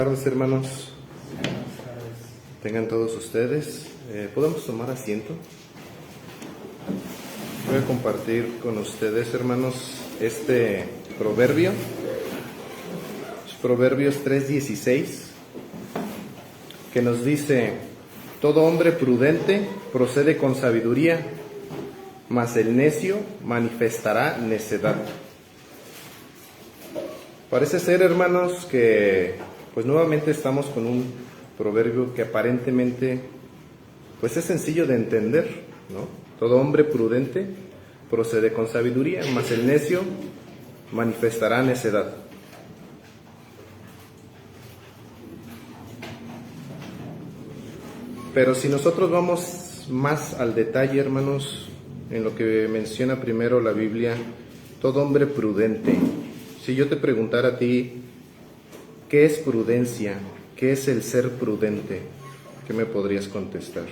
Buenas tardes, hermanos. Tengan todos ustedes. ¿Podemos tomar asiento? Voy a compartir con ustedes, hermanos, este proverbio. Proverbios 3:16, que nos dice: todo hombre prudente procede con sabiduría, mas el necio manifestará necedad. Parece ser, hermanos, que pues nuevamente estamos con un proverbio que aparentemente pues es sencillo de entender, ¿no? Todo hombre prudente procede con sabiduría, mas el necio manifestará necedad. Pero si nosotros vamos más al detalle, hermanos, en lo que menciona primero la Biblia, todo hombre prudente. Si yo te preguntara a ti, ¿qué es prudencia? ¿Qué es el ser prudente? ¿Qué me podrías contestar?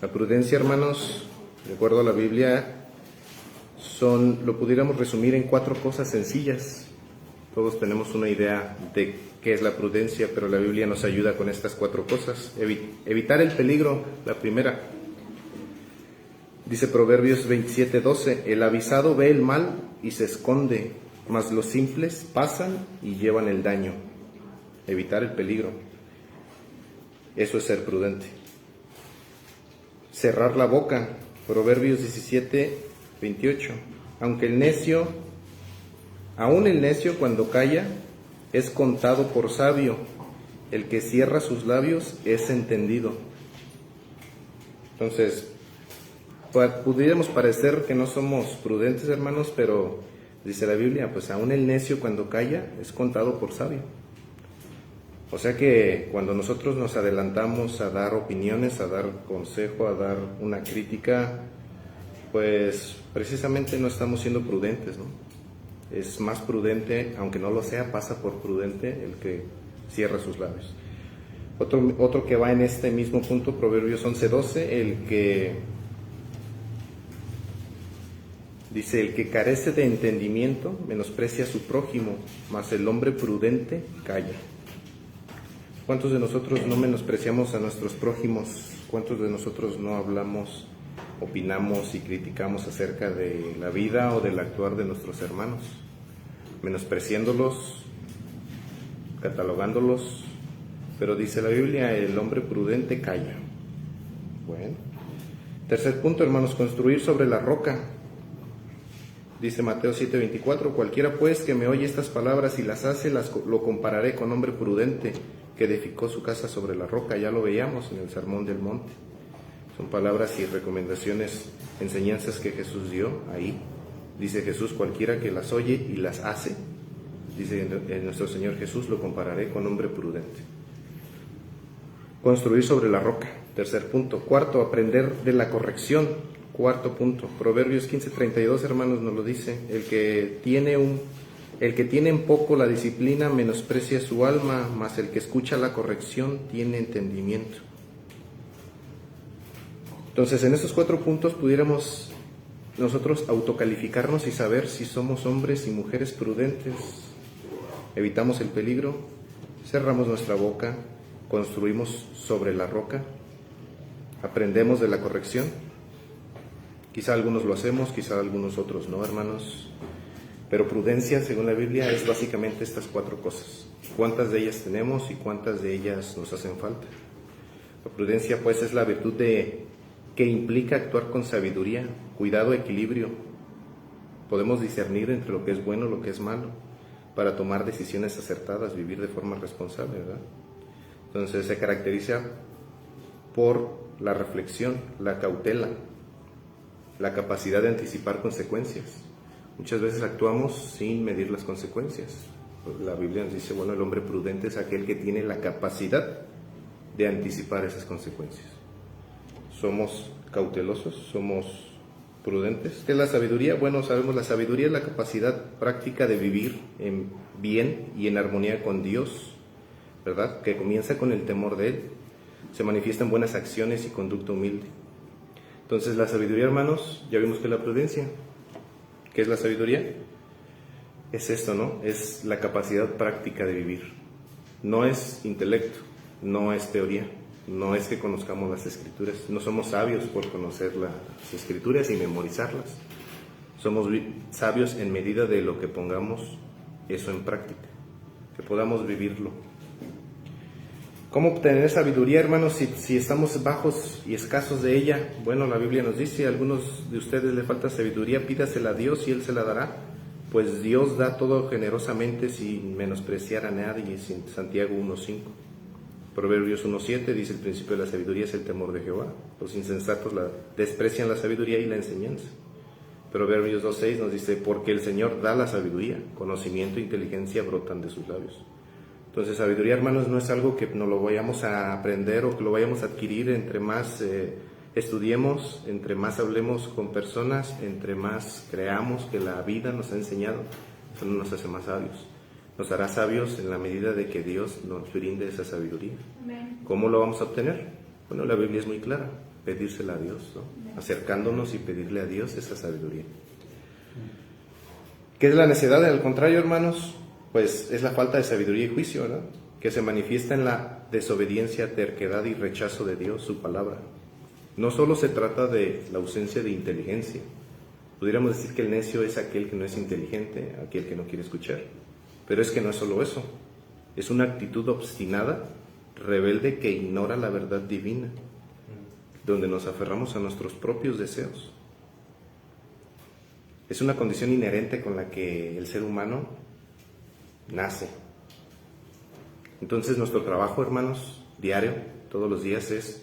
La prudencia, hermanos, de acuerdo a la Biblia, lo pudiéramos resumir en 4 cosas sencillas. Todos tenemos una idea de qué es la prudencia, pero la Biblia nos ayuda con estas 4 cosas. Evitar el peligro, la primera. Dice Proverbios 27:12, el avisado ve el mal y se esconde, mas los simples pasan y llevan el daño. Evitar el peligro. Eso es ser prudente. Cerrar la boca. Proverbios 17:28, aún el necio cuando calla es contado por sabio, el que cierra sus labios es entendido. Entonces, pudiéramos parecer que no somos prudentes, hermanos, pero dice la Biblia, pues aún el necio cuando calla es contado por sabio. O sea que cuando nosotros nos adelantamos a dar opiniones, a dar consejo, a dar una crítica, pues precisamente no estamos siendo prudentes, ¿no? Es más prudente, aunque no lo sea, pasa por prudente el que cierra sus labios. Otro que va en este mismo punto, Proverbios 11:12, dice, el que carece de entendimiento menosprecia a su prójimo, mas el hombre prudente calla. ¿Cuántos de nosotros no menospreciamos a nuestros prójimos? ¿Cuántos de nosotros no hablamos, opinamos y criticamos acerca de la vida o del actuar de nuestros hermanos? Menospreciándolos, catalogándolos, pero dice la Biblia, el hombre prudente calla. Bueno. Tercer punto, hermanos, construir sobre la roca. Dice Mateo 7:24, cualquiera pues que me oye estas palabras y las hace, lo compararé con hombre prudente que edificó su casa sobre la roca. Ya lo veíamos en el Sermón del Monte. Son palabras y recomendaciones, enseñanzas que Jesús dio ahí. Dice Jesús, cualquiera que las oye y las hace, dice nuestro Señor Jesús, lo compararé con hombre prudente. Construir sobre la roca. Tercer punto. Cuarto, aprender de la corrección. Cuarto punto. Proverbios 15:32, hermanos, nos lo dice. El que tiene en poco la disciplina menosprecia su alma, mas el que escucha la corrección tiene entendimiento. Entonces, en estos 4 puntos pudiéramos nosotros autocalificarnos y saber si somos hombres y mujeres prudentes. Evitamos el peligro, cerramos nuestra boca, construimos sobre la roca, aprendemos de la corrección. Quizá algunos lo hacemos, quizá algunos otros no, hermanos. Pero prudencia, según la Biblia, es básicamente estas 4 cosas. ¿Cuántas de ellas tenemos y cuántas de ellas nos hacen falta? La prudencia, pues, es la virtud que implica actuar con sabiduría, cuidado, equilibrio. Podemos discernir entre lo que es bueno y lo que es malo para tomar decisiones acertadas, vivir de forma responsable, ¿verdad? Entonces se caracteriza por la reflexión, la cautela, la capacidad de anticipar consecuencias. Muchas veces actuamos sin medir las consecuencias. La Biblia nos dice, bueno, el hombre prudente es aquel que tiene la capacidad de anticipar esas consecuencias. Somos cautelosos, somos prudentes. ¿Qué es la sabiduría? Bueno, sabemos, la sabiduría es la capacidad práctica de vivir en bien y en armonía con Dios, ¿verdad? Que comienza con el temor de Él, se manifiesta en buenas acciones y conducta humilde. Entonces, la sabiduría, hermanos, ya vimos que es la prudencia. ¿Qué es la sabiduría? Es esto, ¿no? Es la capacidad práctica de vivir. No es intelecto, no es teoría, no es que conozcamos las Escrituras. No somos sabios por conocer las Escrituras y memorizarlas. Somos sabios en medida de lo que pongamos eso en práctica, que podamos vivirlo. ¿Cómo obtener sabiduría, hermanos, si estamos bajos y escasos de ella? Bueno, la Biblia nos dice, a algunos de ustedes le falta sabiduría, pídasela a Dios y Él se la dará, pues Dios da todo generosamente sin menospreciar a nadie, Santiago 1:5. Proverbios 1:7 dice, el principio de la sabiduría es el temor de Jehová. Los insensatos desprecian la sabiduría y la enseñanza. Proverbios 2:6 nos dice, porque el Señor da la sabiduría, conocimiento e inteligencia brotan de sus labios. Entonces, sabiduría, hermanos, no es algo que nos lo vayamos a aprender o que lo vayamos a adquirir entre más estudiemos, entre más hablemos con personas, entre más creamos que la vida nos ha enseñado. Eso no nos hace más sabios. Nos hará sabios en la medida de que Dios nos brinde esa sabiduría. Amén. ¿Cómo lo vamos a obtener? Bueno, la Biblia es muy clara, pedírsela a Dios, ¿no? Acercándonos y pedirle a Dios esa sabiduría. ¿Qué es la necedad? Al contrario, hermanos, pues es la falta de sabiduría y juicio, ¿verdad? Que se manifiesta en la desobediencia, terquedad y rechazo de Dios, su palabra. No solo se trata de la ausencia de inteligencia. Pudiéramos decir que el necio es aquel que no es inteligente, aquel que no quiere escuchar. Pero es que no es solo eso. Es una actitud obstinada, rebelde, que ignora la verdad divina, donde nos aferramos a nuestros propios deseos. Es una condición inherente con la que el ser humano nace. Entonces nuestro trabajo, hermanos, diario, todos los días, es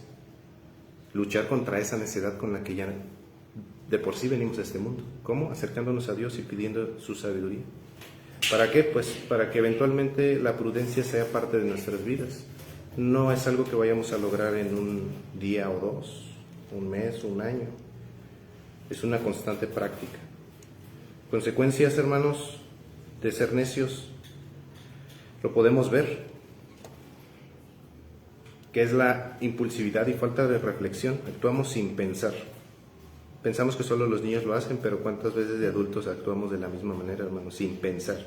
luchar contra esa necedad con la que ya de por sí venimos a este mundo. ¿Cómo? Acercándonos a Dios y pidiendo su sabiduría. ¿Para qué? Pues para que eventualmente la prudencia sea parte de nuestras vidas. No es algo que vayamos a lograr en un día o dos, un mes, un año. Es una constante práctica. Consecuencias, hermanos, de ser necios, lo podemos ver, que es la impulsividad y falta de reflexión. Actuamos sin pensar. Pensamos que solo los niños lo hacen, pero ¿cuántas veces de adultos actuamos de la misma manera, hermanos? Sin pensar.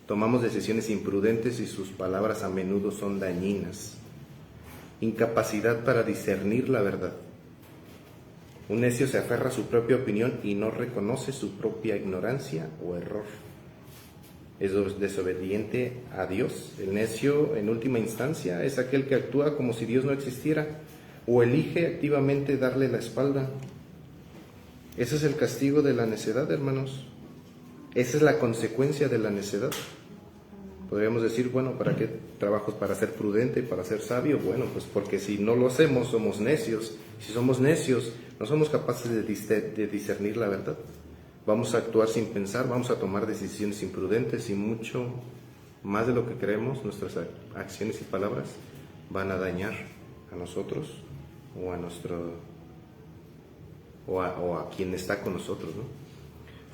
Tomamos decisiones imprudentes y sus palabras a menudo son dañinas. Incapacidad para discernir la verdad. Un necio se aferra a su propia opinión y no reconoce su propia ignorancia o error. Es desobediente a Dios. El necio, en última instancia, es aquel que actúa como si Dios no existiera o elige activamente darle la espalda. Ese es el castigo de la necedad, hermanos. Esa es la consecuencia de la necedad. Podríamos decir, bueno, ¿para qué trabajos? ¿Para ser prudente, para ser sabio? Bueno, pues porque si no lo hacemos, somos necios. Si somos necios, no somos capaces de discernir la verdad. Vamos a actuar sin pensar, vamos a tomar decisiones imprudentes y mucho más de lo que creemos, nuestras acciones y palabras van a dañar a nosotros o a quien está con nosotros, ¿no?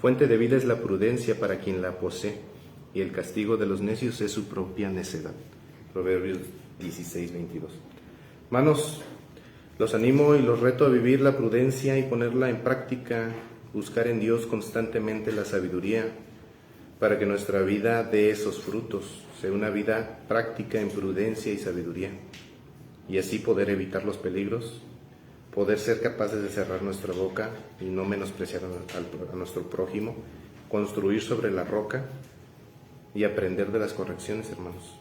Fuente de vida es la prudencia para quien la posee, y el castigo de los necios es su propia necedad. Proverbios 16:22. Hermanos, los animo y los reto a vivir la prudencia y ponerla en práctica, buscar en Dios constantemente la sabiduría para que nuestra vida dé esos frutos, sea una vida práctica en prudencia y sabiduría, y así poder evitar los peligros, poder ser capaces de cerrar nuestra boca y no menospreciar a nuestro prójimo, construir sobre la roca y aprender de las correcciones, hermanos.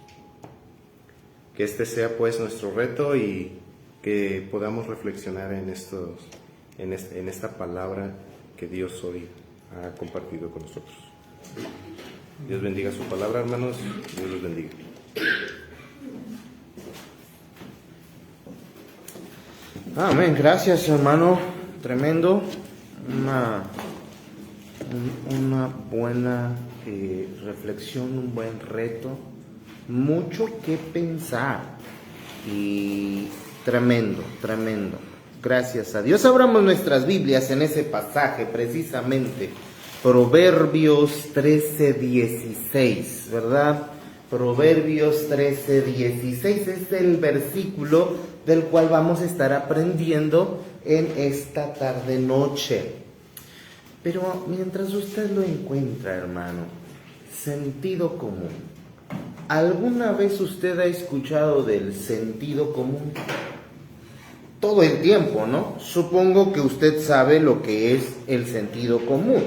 Que este sea pues nuestro reto y que podamos reflexionar en esta palabra que Dios hoy ha compartido con nosotros. Dios bendiga su palabra, hermanos. Dios los bendiga. Amén. Gracias, hermano. Tremendo. Una buena reflexión, un buen reto. Mucho que pensar. Y tremendo, tremendo. Gracias a Dios. Abramos nuestras Biblias en ese pasaje, precisamente. Proverbios 13:16, ¿verdad? Proverbios 13:16 es el versículo del cual vamos a estar aprendiendo en esta tarde-noche. Pero mientras usted lo encuentra, hermano, sentido común. ¿Alguna vez usted ha escuchado del sentido común? Todo el tiempo, ¿no? Supongo que usted sabe lo que es el sentido común.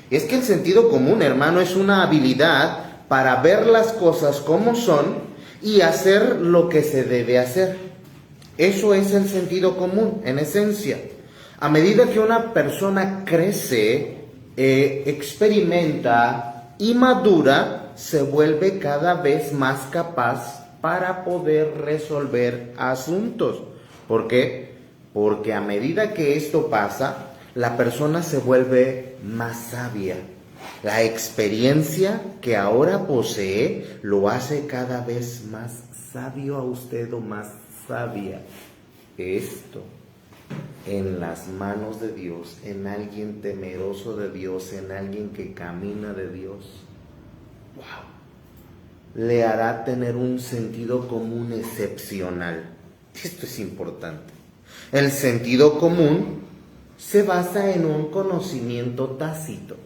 Es que el sentido común, hermano, es una habilidad para ver las cosas como son y hacer lo que se debe hacer. Eso es el sentido común, en esencia. A medida que una persona crece, experimenta y madura, se vuelve cada vez más capaz para poder resolver asuntos. ¿Por qué? Porque a medida que esto pasa, la persona se vuelve más sabia. La experiencia que ahora posee lo hace cada vez más sabio a usted o más sabia. Esto en las manos de Dios, en alguien temeroso de Dios, en alguien que camina de Dios, wow, le hará tener un sentido común excepcional. Esto es importante. El sentido común se basa en un conocimiento tácito.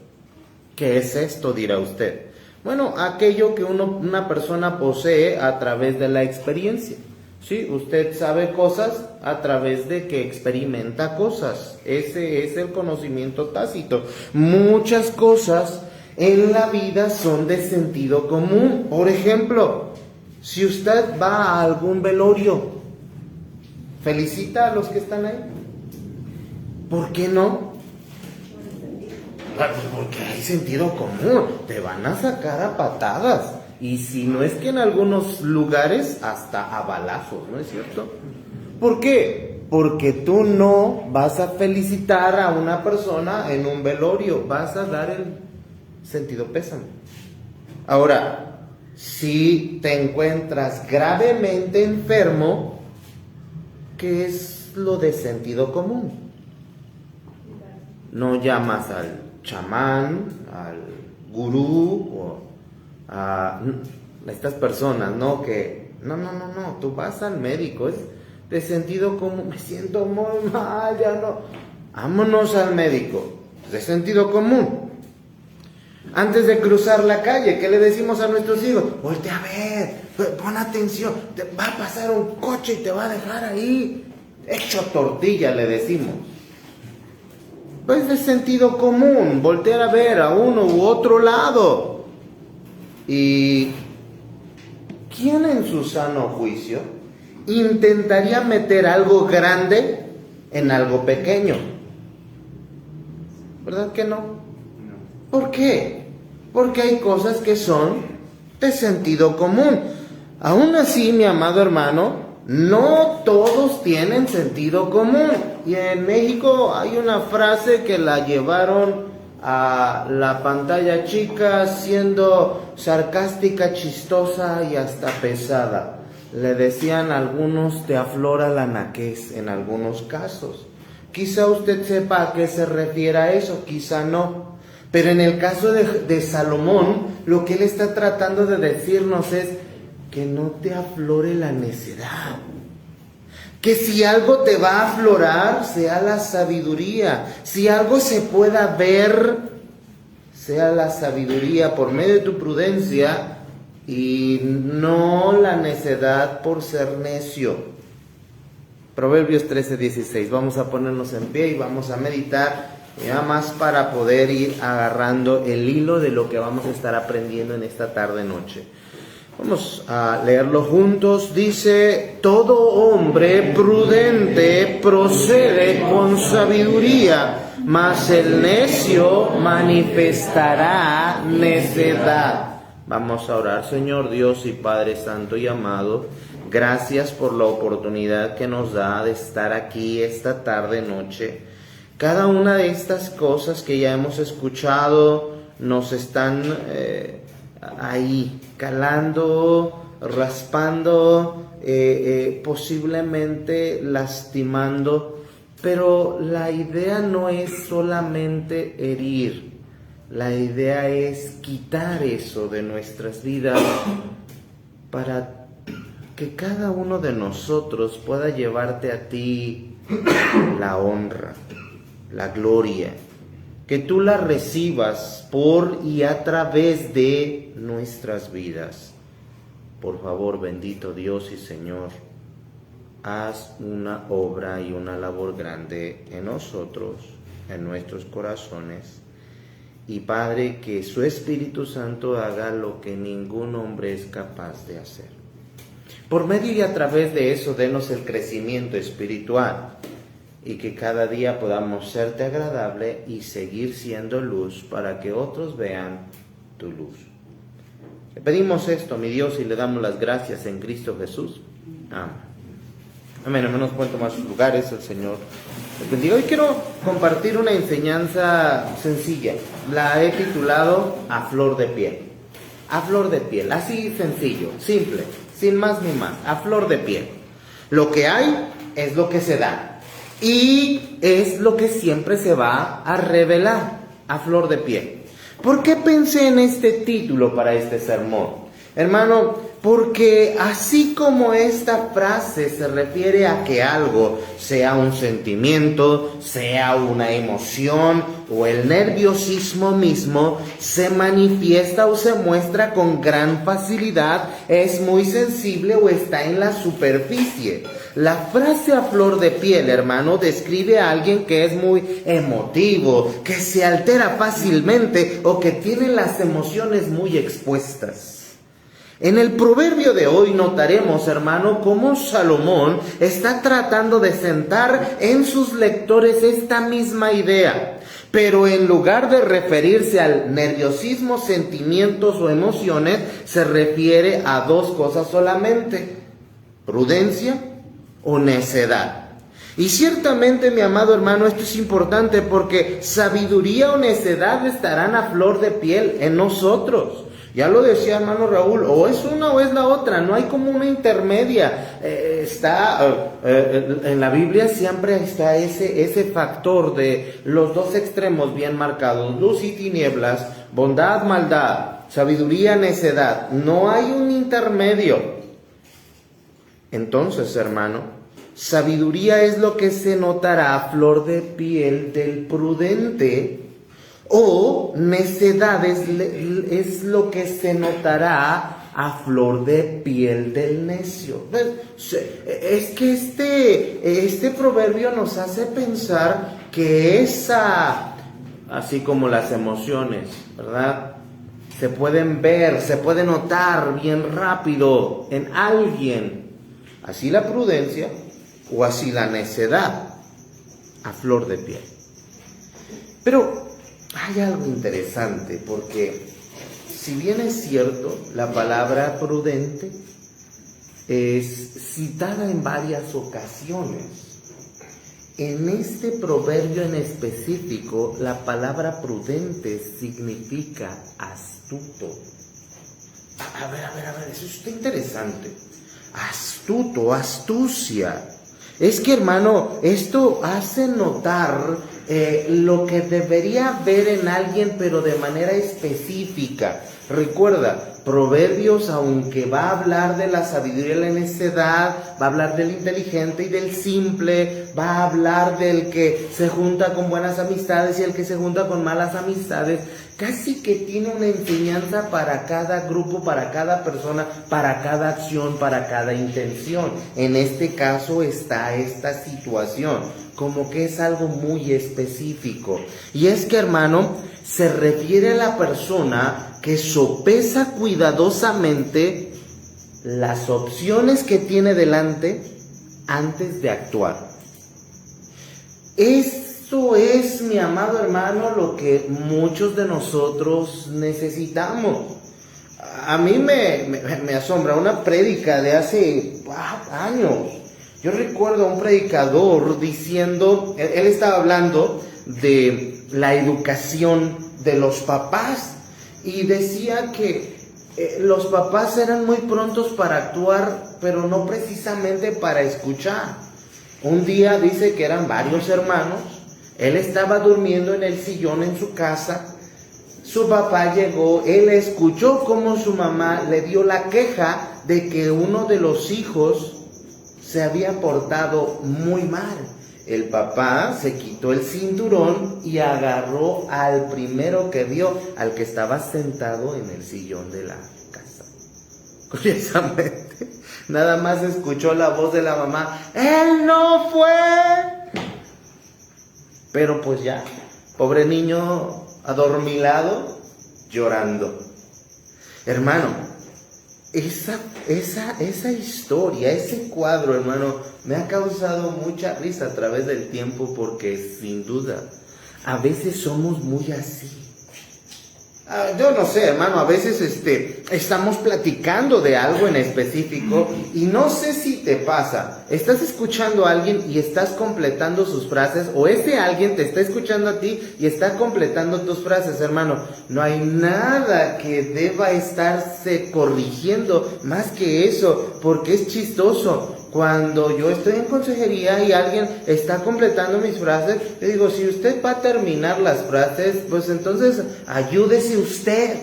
¿Qué es esto?, dirá usted. Bueno, aquello que una persona posee a través de la experiencia. Sí, usted sabe cosas a través de que experimenta cosas. Ese es el conocimiento tácito. Muchas cosas en la vida son de sentido común. Por ejemplo, si usted va a algún velorio, felicita a los que están ahí. ¿Por qué no? Porque hay sentido común. Te van a sacar a patadas. Y si no es que en algunos lugares hasta a balazos, ¿no es cierto? ¿Por qué? Porque tú no vas a felicitar a una persona en un velorio, vas a dar el sentido pésame. Ahora, si te encuentras gravemente enfermo, ¿qué es lo de sentido común? No llamas al chamán, al gurú o a estas personas, ¿no? Que no, tú vas al médico, es de sentido común. Me siento muy mal, ya no. Vámonos al médico, de sentido común. Antes de cruzar la calle, ¿qué le decimos a nuestros hijos? Voltea a ver, pon atención, te va a pasar un coche y te va a dejar ahí hecho tortilla, le decimos. Pues de sentido común, voltear a ver a uno u otro lado. ¿Y quién en su sano juicio intentaría meter algo grande en algo pequeño? ¿Verdad que no? ¿Por qué? Porque hay cosas que son de sentido común. Aún así, mi amado hermano, no todos tienen sentido común. Y en México hay una frase que la llevaron a la pantalla chica siendo sarcástica, chistosa y hasta pesada. Le decían a algunos, te aflora la naquez en algunos casos. Quizá usted sepa a qué se refiere a eso, quizá no. Pero en el caso de Salomón, lo que él está tratando de decirnos es que no te aflore la necedad. Que si algo te va a aflorar, sea la sabiduría. Si algo se pueda ver, sea la sabiduría por medio de tu prudencia y no la necedad por ser necio. Proverbios 13:16. Vamos a ponernos en pie y vamos a meditar, ya más para poder ir agarrando el hilo de lo que vamos a estar aprendiendo en esta tarde-noche. Vamos a leerlo juntos. Dice: todo hombre prudente procede con sabiduría, mas el necio manifestará necedad. Vamos a orar. Señor Dios y Padre Santo y amado, gracias por la oportunidad que nos da de estar aquí esta tarde-noche. Cada una de estas cosas que ya hemos escuchado nos están ahí calando, raspando, posiblemente lastimando, pero la idea no es solamente herir, la idea es quitar eso de nuestras vidas para que cada uno de nosotros pueda llevarte a ti la honra, la gloria, que tú la recibas por y a través de nuestras vidas. por favor, bendito Dios y Señor, haz una obra y una labor grande en nosotros, en nuestros corazones. Y Padre, que su Espíritu Santo haga lo que ningún hombre es capaz de hacer. Por medio y a través de eso, denos el crecimiento espiritual y que cada día podamos serte agradable y seguir siendo luz para que otros vean tu luz. Le pedimos esto, mi Dios, y le damos las gracias en Cristo Jesús. Amén. Amén, hermanos, pueden tomar sus lugares, el Señor les bendiga. Hoy quiero compartir una enseñanza sencilla. La he titulado A Flor de Piel. A flor de piel, así sencillo, simple, sin más ni más, a flor de piel. Lo que hay es lo que se da y es lo que siempre se va a revelar, a flor de piel. ¿Por qué pensé en este título para este sermón? Hermano, porque así como esta frase se refiere a que algo, sea un sentimiento, sea una emoción o el nerviosismo mismo, se manifiesta o se muestra con gran facilidad, es muy sensible o está en la superficie. La frase a flor de piel, hermano, describe a alguien que es muy emotivo, que se altera fácilmente o que tiene las emociones muy expuestas. En el proverbio de hoy notaremos, hermano, cómo Salomón está tratando de sentar en sus lectores esta misma idea. Pero en lugar de referirse al nerviosismo, sentimientos o emociones, se refiere a dos cosas solamente: prudencia o necedad. Y ciertamente, mi amado hermano, esto es importante porque sabiduría o necedad estarán a flor de piel en nosotros. Ya lo decía hermano Raúl, o es una o es la otra, no hay como una intermedia. En la Biblia siempre está ese factor de los dos extremos bien marcados: luz y tinieblas, bondad, maldad, sabiduría, necedad. No hay un intermedio. Entonces, hermano, sabiduría es lo que se notará a flor de piel del prudente, o necedad es lo que se notará a flor de piel del necio. Es que este proverbio nos hace pensar que así como las emociones, ¿verdad?, se pueden ver, se puede notar bien rápido en alguien, así la prudencia o así la necedad a flor de piel. Pero hay algo interesante, porque si bien es cierto, la palabra prudente es citada en varias ocasiones, en este proverbio en específico, la palabra prudente significa astuto. A ver, eso está interesante. Astuto, astucia. Es que, hermano, esto hace notar lo que debería ver en alguien, pero de manera específica. Recuerda, Proverbios, aunque va a hablar de la sabiduría y la necedad, va a hablar del inteligente y del simple, va a hablar del que se junta con buenas amistades y el que se junta con malas amistades, casi que tiene una enseñanza para cada grupo, para cada persona, para cada acción, para cada intención. En este caso está esta situación, como que es algo muy específico. Y es que, hermano, se refiere a la persona que sopesa cuidadosamente las opciones que tiene delante antes de actuar. Eso es, mi amado hermano, lo que muchos de nosotros necesitamos. A mí me asombra una prédica de hace años. Yo recuerdo a un predicador diciendo, él estaba hablando de la educación de los papás y decía que los papás eran muy prontos para actuar, pero no precisamente para escuchar. Un día dice que eran varios hermanos, él estaba durmiendo en el sillón en su casa, su papá llegó, él escuchó cómo su mamá le dio la queja de que uno de los hijos se había portado muy mal. El papá se quitó el cinturón y agarró al primero que vio, al que estaba sentado en el sillón de la casa. Curiosamente, nada más escuchó la voz de la mamá, ¡él no fue! Pero pues ya, pobre niño adormilado, llorando. Hermano, esa historia, ese cuadro, hermano, me ha causado mucha risa a través del tiempo porque sin duda, a veces somos muy así. Yo no sé, hermano, a veces estamos platicando de algo en específico y no sé si te pasa, estás escuchando a alguien y estás completando sus frases, o ese alguien te está escuchando a ti y está completando tus frases, hermano. No hay nada que deba estarse corrigiendo más que eso, porque es chistoso. Cuando yo estoy en consejería y alguien está completando mis frases, le digo, si usted va a terminar las frases, pues entonces ayúdese usted.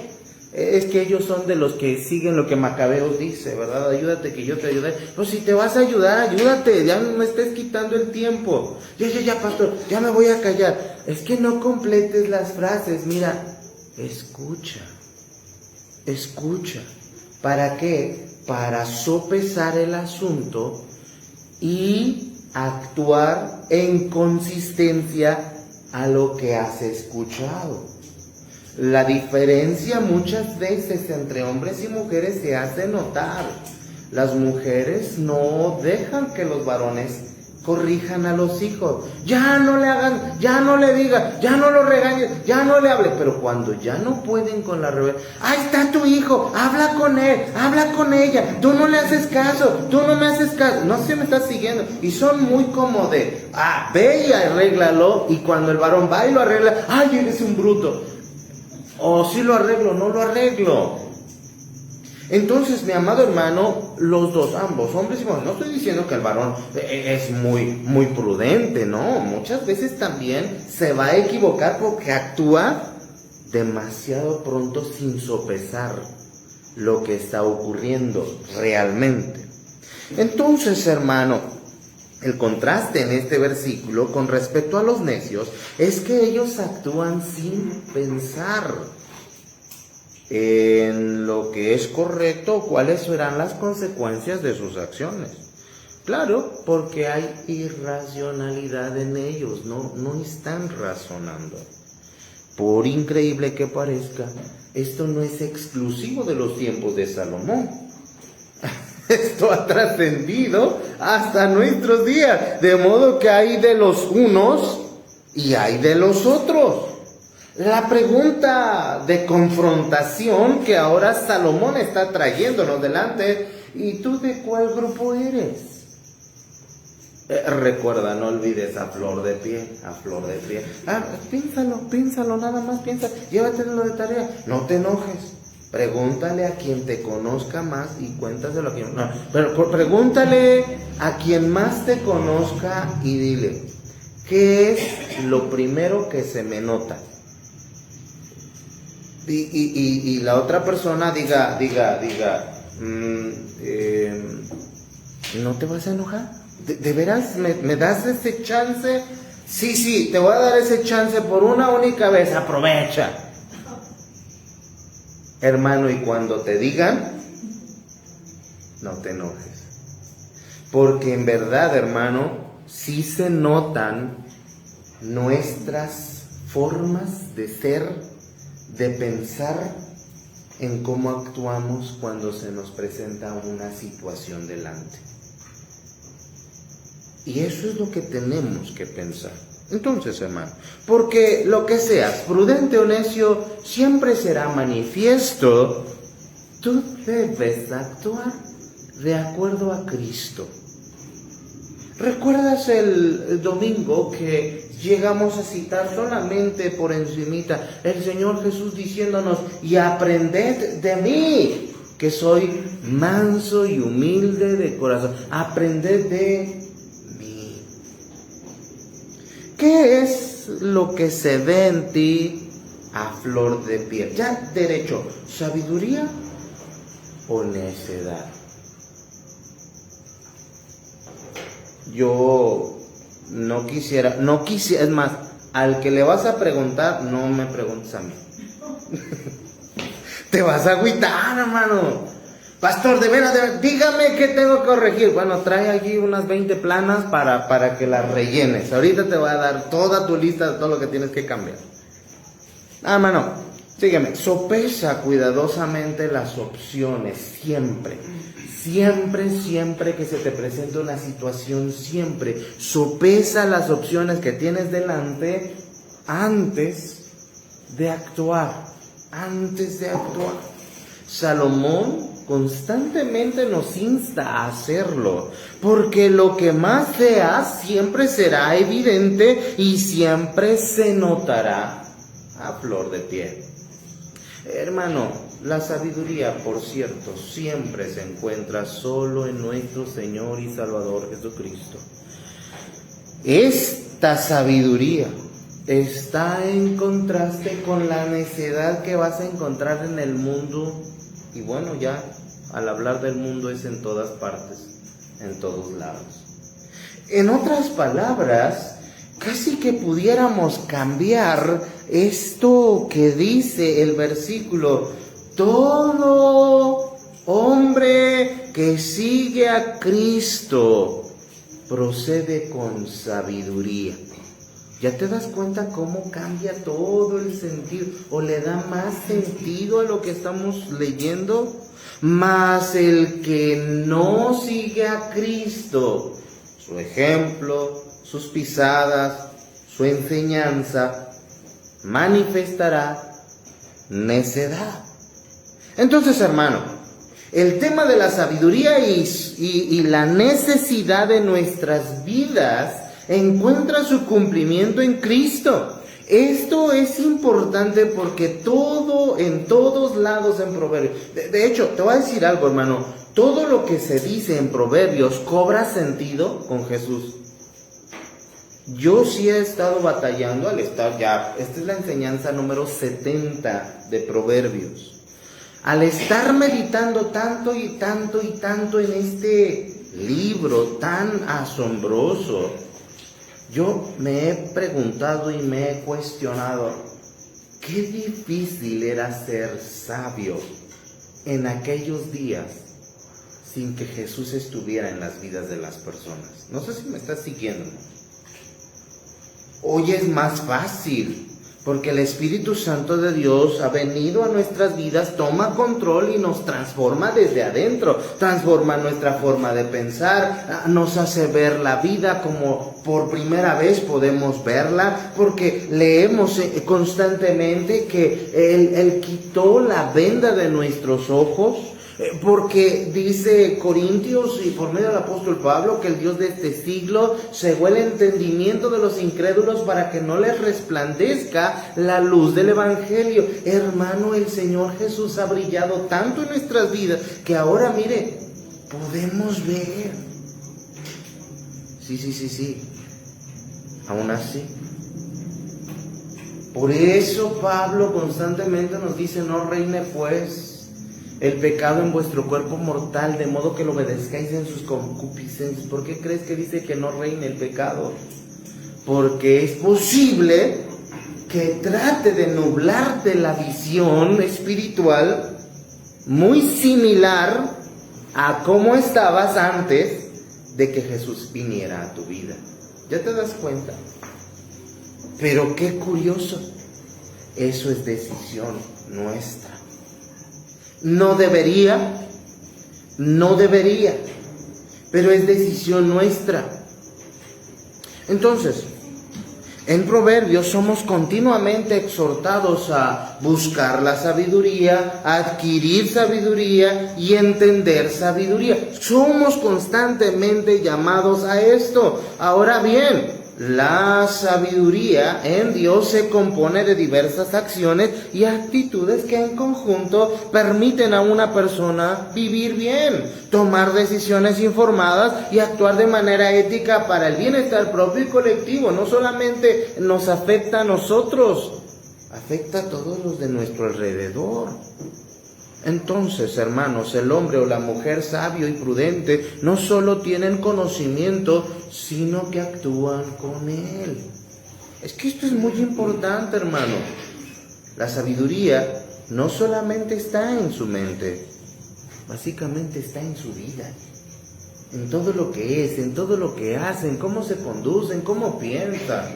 Es que ellos son de los que siguen lo que Macabeos dice, ¿verdad? Ayúdate que yo te ayude. Pues si te vas a ayudar, ayúdate, ya no me estés quitando el tiempo. Ya, pastor, ya me voy a callar. Es que no completes las frases, mira, escucha. ¿Para qué? Para sopesar el asunto y actuar en consistencia a lo que has escuchado. La diferencia muchas veces entre hombres y mujeres se hace notar. Las mujeres no dejan que los varones corrijan a los hijos. Ya no le hagan, ya no le digan, ya no lo regañes, ya no le hable. Pero cuando ya no pueden con la rebelión, ahí está tu hijo, habla con él, habla con ella, tú no le haces caso, tú no me haces caso, no sé si me estás siguiendo. Y son muy como de, ve y arréglalo. Y cuando el varón va y lo arregla, ay, eres un bruto. O si lo arreglo, no lo arreglo. Entonces, mi amado hermano, los dos, ambos, hombres y mujeres, no estoy diciendo que el varón es muy prudente, no, muchas veces también se va a equivocar porque actúa demasiado pronto sin sopesar lo que está ocurriendo realmente. Entonces, hermano, el contraste en este versículo con respecto a los necios es que ellos actúan sin pensar en lo que es correcto o cuáles serán las consecuencias de sus acciones. Claro, porque hay irracionalidad en ellos, no están razonando. Por increíble que parezca, esto no es exclusivo de los tiempos de Salomón. Esto ha trascendido hasta nuestros días, de modo que hay de los unos y hay de los otros. La pregunta de confrontación que ahora Salomón está trayéndonos delante, ¿y tú de cuál grupo eres? Recuerda, no olvides a flor de piel. Piénsalo, nada más piensa, llévatelo de tarea, no te enojes. Pregúntale a quien te conozca más y cuéntaselo a quien... No, pero pregúntale a quien más te conozca y dile, ¿qué es lo primero que se me nota? Y la otra persona diga, ¿no te vas a enojar? ¿De veras me das ese chance? Sí, te voy a dar ese chance por una única vez, aprovecha. Hermano, y cuando te digan, no te enojes. Porque en verdad, hermano, sí se notan nuestras formas de ser, de pensar en cómo actuamos cuando se nos presenta una situación delante. Y eso es lo que tenemos que pensar. Entonces, hermano, porque lo que seas, prudente o necio, siempre será manifiesto, tú debes actuar de acuerdo a Cristo. ¿Recuerdas el domingo que llegamos a citar solamente por encimita el Señor Jesús diciéndonos, y aprended de mí, que soy manso y humilde de corazón? Aprended de mí. ¿Qué es lo que se ve en ti a flor de piel? Ya derecho, ¿sabiduría o necedad? Yo no quisiera, es más, al que le vas a preguntar, no me preguntes a mí. Te vas a agüitar, hermano. Pastor, de veras, dígame qué tengo que corregir. Bueno, trae allí unas 20 planas para que las rellenes. Ahorita te voy a dar toda tu lista de todo lo que tienes que cambiar. Hermano, sígueme. Sopesa cuidadosamente las opciones, siempre. Siempre que se te presente una situación, siempre sopesa las opciones que tienes delante antes de actuar. Salomón constantemente nos insta a hacerlo, porque lo que más veas siempre será evidente y siempre se notará a flor de piel. Hermano, la sabiduría, por cierto, siempre se encuentra solo en nuestro Señor y Salvador Jesucristo. Esta sabiduría está en contraste con la necedad que vas a encontrar en el mundo. Y bueno, ya al hablar del mundo es en todas partes, en todos lados. En otras palabras, casi que pudiéramos cambiar esto que dice el versículo: todo hombre que sigue a Cristo procede con sabiduría. ¿Ya te das cuenta cómo cambia todo el sentido? ¿O le da más sentido a lo que estamos leyendo? Mas el que no sigue a Cristo, su ejemplo, sus pisadas, su enseñanza, manifestará necedad. Entonces, hermano, el tema de la sabiduría y la necesidad de nuestras vidas encuentra su cumplimiento en Cristo. Esto es importante porque en todos lados en Proverbios, de hecho, te voy a decir algo, hermano, todo lo que se dice en Proverbios cobra sentido con Jesús. Yo sí he estado batallando esta es la enseñanza número 70 de Proverbios. Al estar meditando tanto en este libro tan asombroso, yo me he preguntado y me he cuestionado, qué difícil era ser sabio en aquellos días sin que Jesús estuviera en las vidas de las personas. No sé si me estás siguiendo. Hoy es más fácil, porque el Espíritu Santo de Dios ha venido a nuestras vidas, toma control y nos transforma desde adentro, transforma nuestra forma de pensar, nos hace ver la vida como por primera vez podemos verla, porque leemos constantemente que Él quitó la venda de nuestros ojos, porque dice Corintios y por medio del apóstol Pablo que el Dios de este siglo cegó el entendimiento de los incrédulos para que no les resplandezca la luz del Evangelio. Hermano, el Señor Jesús ha brillado tanto en nuestras vidas que ahora, mire, podemos ver. Sí. Aún así. Por eso Pablo constantemente nos dice: no reine pues el pecado en vuestro cuerpo mortal, de modo que lo obedezcáis en sus concupiscencias. ¿Por qué crees que dice que no reine el pecado? Porque es posible que trate de nublarte la visión espiritual, muy similar a cómo estabas antes de que Jesús viniera a tu vida. ¿Ya te das cuenta? Pero qué curioso, eso es decisión nuestra. No debería, pero es decisión nuestra. Entonces, en Proverbios somos continuamente exhortados a buscar la sabiduría, a adquirir sabiduría y entender sabiduría. Somos constantemente llamados a esto. Ahora bien, la sabiduría en Dios se compone de diversas acciones y actitudes que en conjunto permiten a una persona vivir bien, tomar decisiones informadas y actuar de manera ética para el bienestar propio y colectivo. No solamente nos afecta a nosotros, afecta a todos los de nuestro alrededor. Entonces, hermanos, el hombre o la mujer sabio y prudente no solo tienen conocimiento, sino que actúan con él. Es que esto es muy importante, hermano. La sabiduría no solamente está en su mente, básicamente está en su vida, en todo lo que es, en todo lo que hacen, cómo se conducen, cómo piensan.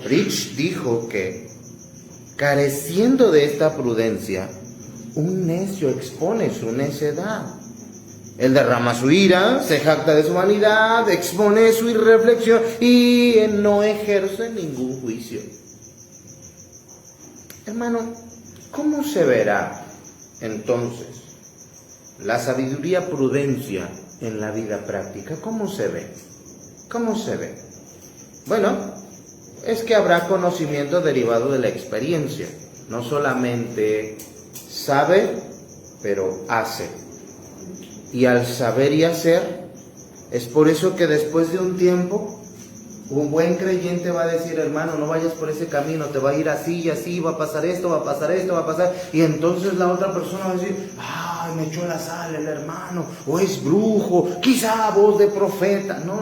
Rich dijo que, careciendo de esta prudencia, un necio expone su necedad. Él derrama su ira, se jacta de su vanidad, expone su irreflexión y no ejerce ningún juicio. Hermano, ¿cómo se verá entonces la sabiduría prudencia en la vida práctica? ¿Cómo se ve? ¿Cómo se ve? Bueno, es que habrá conocimiento derivado de la experiencia. No solamente sabe, pero hace. Y al saber y hacer, es por eso que después de un tiempo, un buen creyente va a decir, hermano, no vayas por ese camino, te va a ir así y así, va a pasar esto, va a pasar esto, va a pasar. Y entonces la otra persona va a decir, ay, me echó la sal el hermano, o es brujo, quizá voz de profeta. No.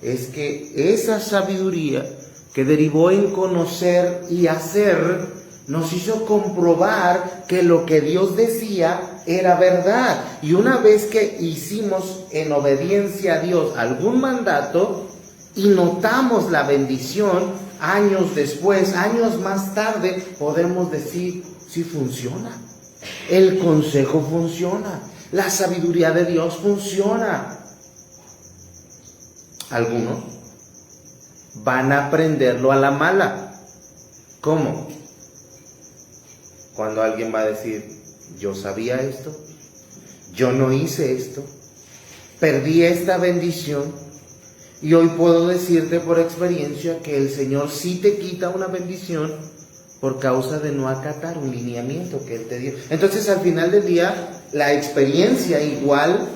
Es que esa sabiduría que derivó en conocer y hacer, nos hizo comprobar que lo que Dios decía era verdad. Y una vez que hicimos en obediencia a Dios algún mandato y notamos la bendición, años después, años más tarde, podemos decir, sí funciona. El consejo funciona. La sabiduría de Dios funciona. Algunos van a aprenderlo a la mala. ¿Cómo? Cuando alguien va a decir, yo sabía esto, yo no hice esto, perdí esta bendición, y hoy puedo decirte por experiencia que el Señor sí te quita una bendición por causa de no acatar un lineamiento que Él te dio. Entonces al final del día, la experiencia igual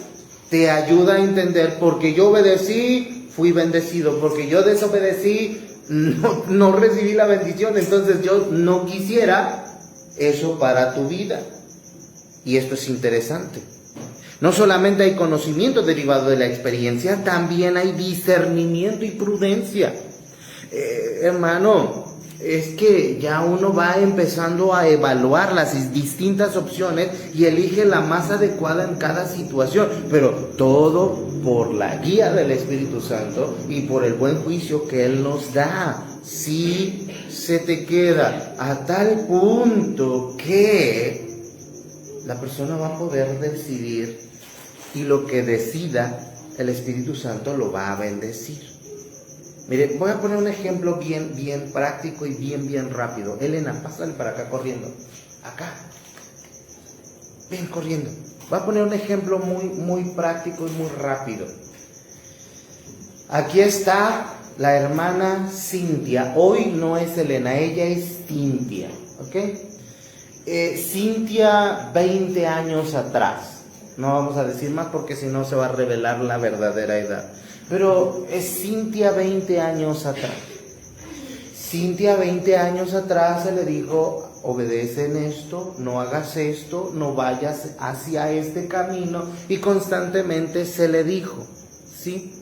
te ayuda a entender, porque yo obedecí, fui bendecido, porque yo desobedecí, no recibí la bendición. Entonces yo no quisiera eso para tu vida. Y esto es interesante. No solamente hay conocimiento derivado de la experiencia, también hay discernimiento y prudencia. Hermano, es que ya uno va empezando a evaluar las distintas opciones y elige la más adecuada en cada situación, pero todo por la guía del Espíritu Santo y por el buen juicio que Él nos da. Si se te queda a tal punto que la persona va a poder decidir, y lo que decida el Espíritu Santo lo va a bendecir. Mire, voy a poner un ejemplo bien práctico y bien rápido. Elena, pásale para acá corriendo. Acá. Ven corriendo. Voy a poner un ejemplo muy práctico y muy rápido. Aquí está la hermana Cintia. Hoy no es Elena, ella es Cintia. ¿Ok? Cintia 20 años atrás. No vamos a decir más porque si no se va a revelar la verdadera edad. Pero es Cintia 20 años atrás. Cintia 20 años atrás se le dijo, obedece en esto, no hagas esto, no vayas hacia este camino. Y constantemente se le dijo, ¿sí?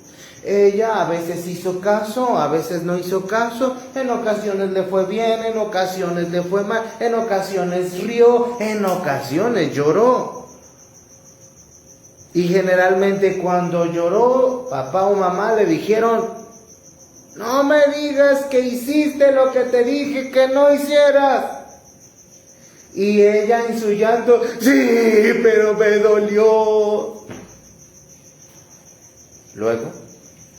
Ella a veces hizo caso, a veces no hizo caso, en ocasiones le fue bien, en ocasiones le fue mal, en ocasiones rió, en ocasiones lloró. Y generalmente cuando lloró, papá o mamá le dijeron, no me digas que hiciste lo que te dije que no hicieras. Y ella en su llanto, sí, pero me dolió. Luego,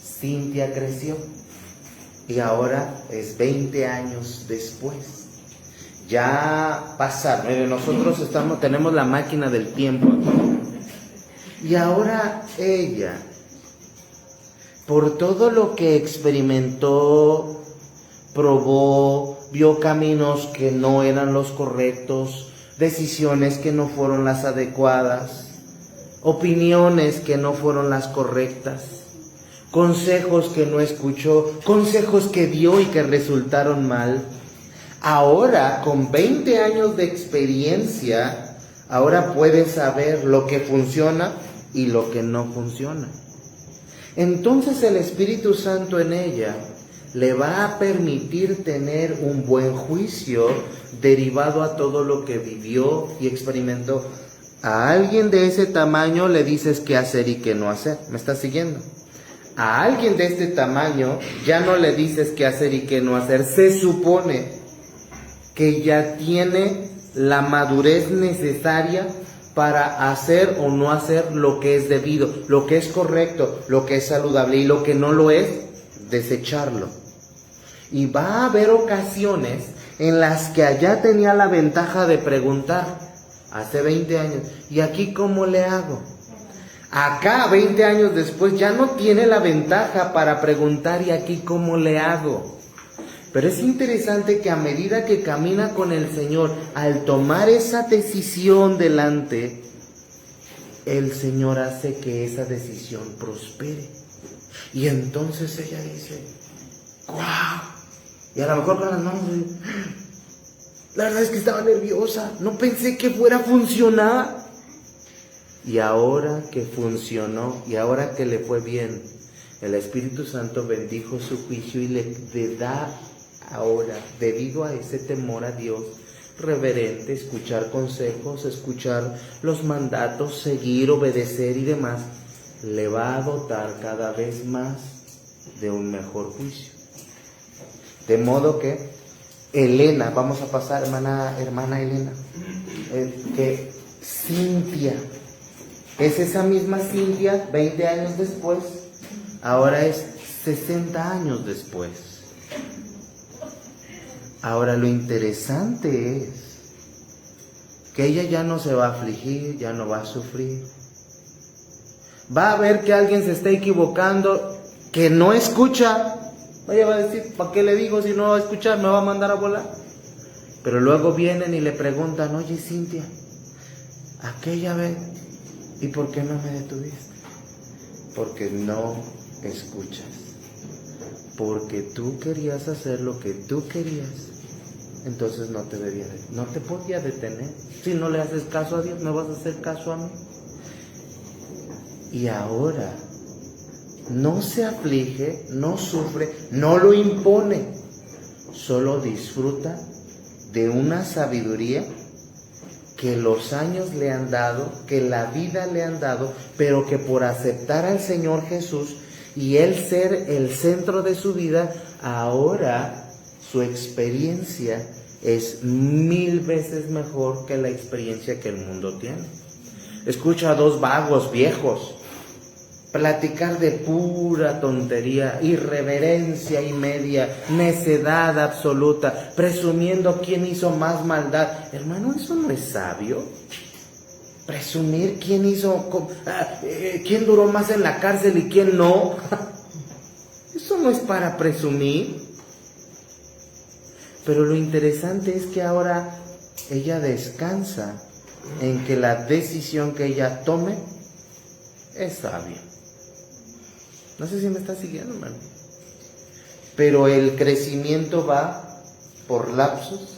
Cintia creció y ahora es 20 años después. Ya pasaron, miren, nosotros tenemos la máquina del tiempo. Y ahora ella, por todo lo que experimentó, probó, vio caminos que no eran los correctos, decisiones que no fueron las adecuadas, opiniones que no fueron las correctas, consejos que no escuchó, consejos que dio y que resultaron mal. Ahora, con 20 años de experiencia, ahora puede saber lo que funciona y lo que no funciona. Entonces el Espíritu Santo en ella le va a permitir tener un buen juicio derivado a todo lo que vivió y experimentó. A alguien de ese tamaño le dices qué hacer y qué no hacer. ¿Me estás siguiendo? A alguien de este tamaño ya no le dices qué hacer y qué no hacer. Se supone que ya tiene la madurez necesaria para hacer o no hacer lo que es debido, lo que es correcto, lo que es saludable, y lo que no lo es, desecharlo. Y va a haber ocasiones en las que allá tenía la ventaja de preguntar, hace 20 años, ¿y aquí cómo le hago? Acá, 20 años después, ya no tiene la ventaja para preguntar, ¿y aquí cómo le hago? Pero es interesante que a medida que camina con el Señor, al tomar esa decisión delante, el Señor hace que esa decisión prospere. Y entonces ella dice, ¡guau! Y a lo mejor con las manos, la verdad es que estaba nerviosa, no pensé que fuera a funcionar. Y ahora que funcionó, y ahora que le fue bien, el Espíritu Santo bendijo su juicio y le da ahora, debido a ese temor a Dios reverente, escuchar consejos, escuchar los mandatos, seguir, obedecer y demás, le va a dotar cada vez más de un mejor juicio. De modo que Elena, vamos a pasar, hermana Elena, que Cintia, es esa misma Cintia 20 años después, ahora es 60 años después. Ahora lo interesante es que ella ya no se va a afligir, ya no va a sufrir. Va a ver que alguien se está equivocando, que no escucha. Ella va a decir, ¿para qué le digo si no va a escuchar? Me va a mandar a volar. Pero luego vienen y le preguntan, oye Cintia, aquella vez, ¿y por qué no me detuviste? Porque no escuchas. Porque tú querías hacer lo que tú querías. Entonces no te podía detener. Si no le haces caso a Dios, ¿me vas a hacer caso a mí? Y ahora no se aflige, no sufre, no lo impone, solo disfruta de una sabiduría que los años le han dado, que la vida le han dado, pero que por aceptar al Señor Jesús y Él ser el centro de su vida, ahora su experiencia es 1000 veces mejor que la experiencia que el mundo tiene. Escucha a dos vagos viejos platicar de pura tontería, irreverencia y media, necedad absoluta, presumiendo quién hizo más maldad. Hermano, eso no es sabio. Presumir quién duró más en la cárcel y quién no. Eso no es para presumir. Pero lo interesante es que ahora ella descansa en que la decisión que ella tome es sabia. No sé si me está siguiendo, hermano. Pero el crecimiento va por lapsos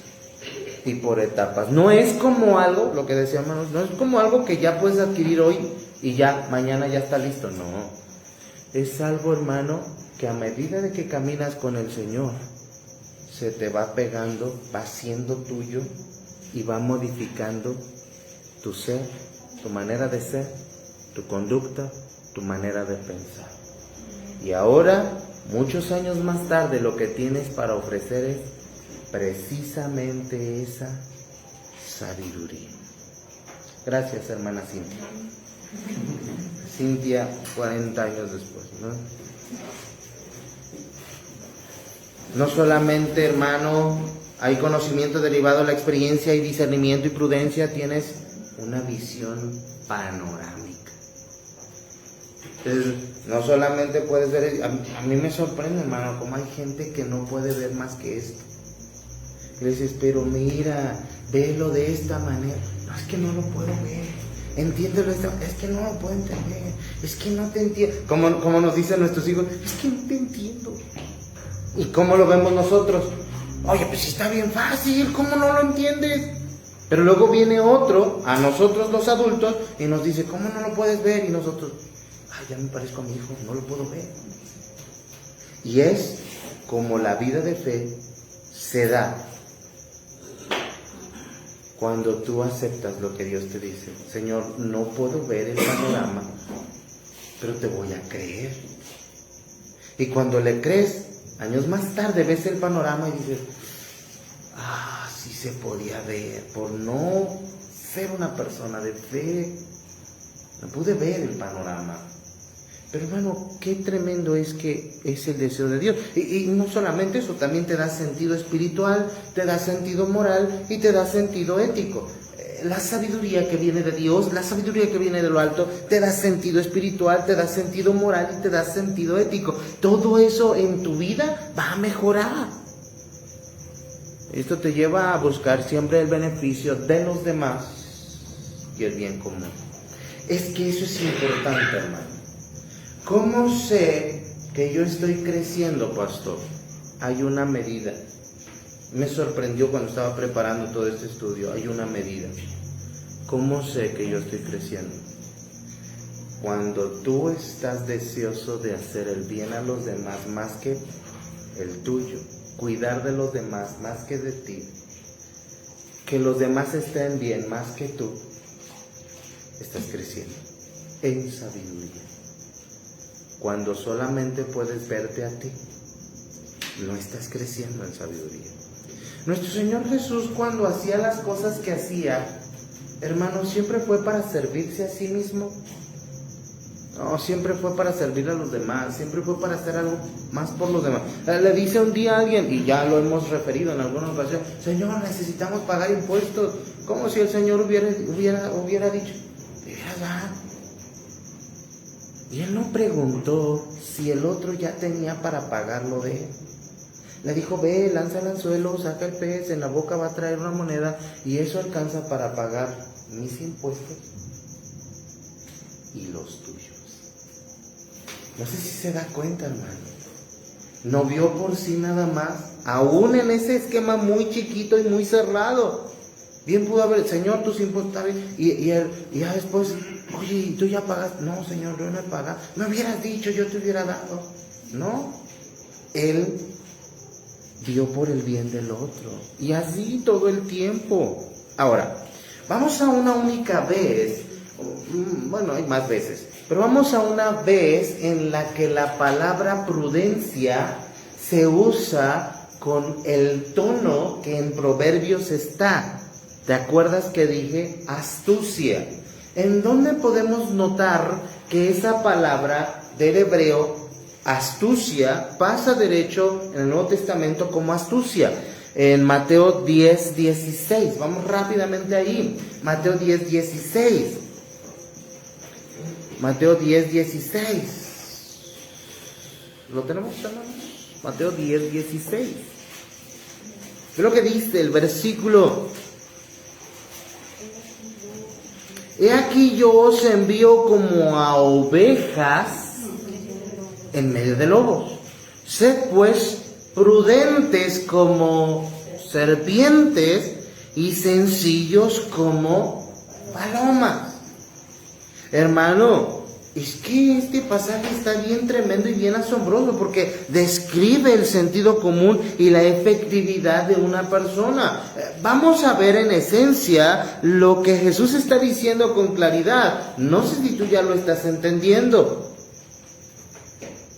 y por etapas. No es como algo, lo que decía hermanos, no es como algo que ya puedes adquirir hoy y ya, mañana ya está listo. No. Es algo, hermano, que a medida de que caminas con el Señor, se te va pegando, va siendo tuyo y va modificando tu ser, tu manera de ser, tu conducta, tu manera de pensar. Y ahora, muchos años más tarde, lo que tienes para ofrecer es precisamente esa sabiduría. Gracias, hermana Cintia. Cintia, 40 años después, ¿no? No solamente, hermano, hay conocimiento derivado de la experiencia y discernimiento y prudencia, tienes una visión panorámica. Entonces, no solamente puedes ver, a mí me sorprende, hermano, cómo hay gente que no puede ver más que esto. Y le dices, pero mira, velo de esta manera. No, es que no lo puedo ver. Entiéndelo, es que no lo puedo entender. Es que no te entiendo. Como nos dicen nuestros hijos, es que no te entiendo. ¿Y cómo lo vemos nosotros? Oye, pues está bien fácil, ¿cómo no lo entiendes? Pero luego viene otro, a nosotros los adultos, y nos dice, ¿cómo no lo puedes ver? Y nosotros, ay, ya me parezco a mi hijo, no lo puedo ver. Y es como la vida de fe se da cuando tú aceptas lo que Dios te dice. Señor, no puedo ver el panorama, pero te voy a creer. Y cuando le crees, años más tarde ves el panorama y dices, sí se podía ver, por no ser una persona de fe, no pude ver el panorama. Pero hermano, qué tremendo es que es el deseo de Dios. Y no solamente eso, también te da sentido espiritual, te da sentido moral y te da sentido ético. La sabiduría que viene de Dios, la sabiduría que viene de lo alto, te da sentido espiritual, te da sentido moral y te da sentido ético. Todo eso en tu vida va a mejorar. Esto te lleva a buscar siempre el beneficio de los demás y el bien común. Es que eso es importante, hermano. ¿Cómo sé que yo estoy creciendo, pastor? Hay una medida. Me sorprendió cuando estaba preparando todo este estudio. Hay una medida. ¿Cómo sé que yo estoy creciendo? Cuando tú estás deseoso de hacer el bien a los demás más que el tuyo, cuidar de los demás más que de ti, que los demás estén bien más que tú, estás creciendo en sabiduría. Cuando solamente puedes verte a ti, no estás creciendo en sabiduría. Nuestro Señor Jesús, cuando hacía las cosas que hacía, hermano, siempre fue para servirse a sí mismo. No, siempre fue para servir a los demás, siempre fue para hacer algo más por los demás. Le dice un día a alguien, y ya lo hemos referido en alguna ocasión, Señor, necesitamos pagar impuestos. Como si el Señor hubiera dicho, de verdad. Y él no preguntó si el otro ya tenía para pagarlo de él. Le dijo, ve, lanza el anzuelo, saca el pez, en la boca va a traer una moneda y eso alcanza para pagar mis impuestos y los tuyos. No sé si se da cuenta, hermano. No vio por sí nada más, aún en ese esquema muy chiquito y muy cerrado. Bien pudo haber, Señor, tus impuestos, y ya después, oye, ¿y tú ya pagaste? No, Señor, yo no he pagado. Me hubieras dicho, yo te hubiera dado. No, Él dio por el bien del otro. Y así todo el tiempo. Ahora, vamos a una única vez. Bueno, hay más veces. Pero vamos a una vez en la que la palabra prudencia se usa con el tono que en Proverbios está. ¿Te acuerdas que dije astucia? ¿En dónde podemos notar que esa palabra del hebreo, astucia, pasa derecho en el Nuevo Testamento como astucia? En Mateo 10:16. Vamos rápidamente ahí. Mateo 10:16. Mateo 10:16. ¿Lo tenemos, hermanos? Mateo 10:16. ¿Qué es lo que dice el versículo? He aquí yo os envío como a ovejas en medio de lobos. Sed pues prudentes como serpientes y sencillos como palomas. Hermano, es que este pasaje está bien tremendo y bien asombroso porque describe el sentido común y la efectividad de una persona. Vamos a ver en esencia lo que Jesús está diciendo con claridad. No sé si tú ya lo estás entendiendo.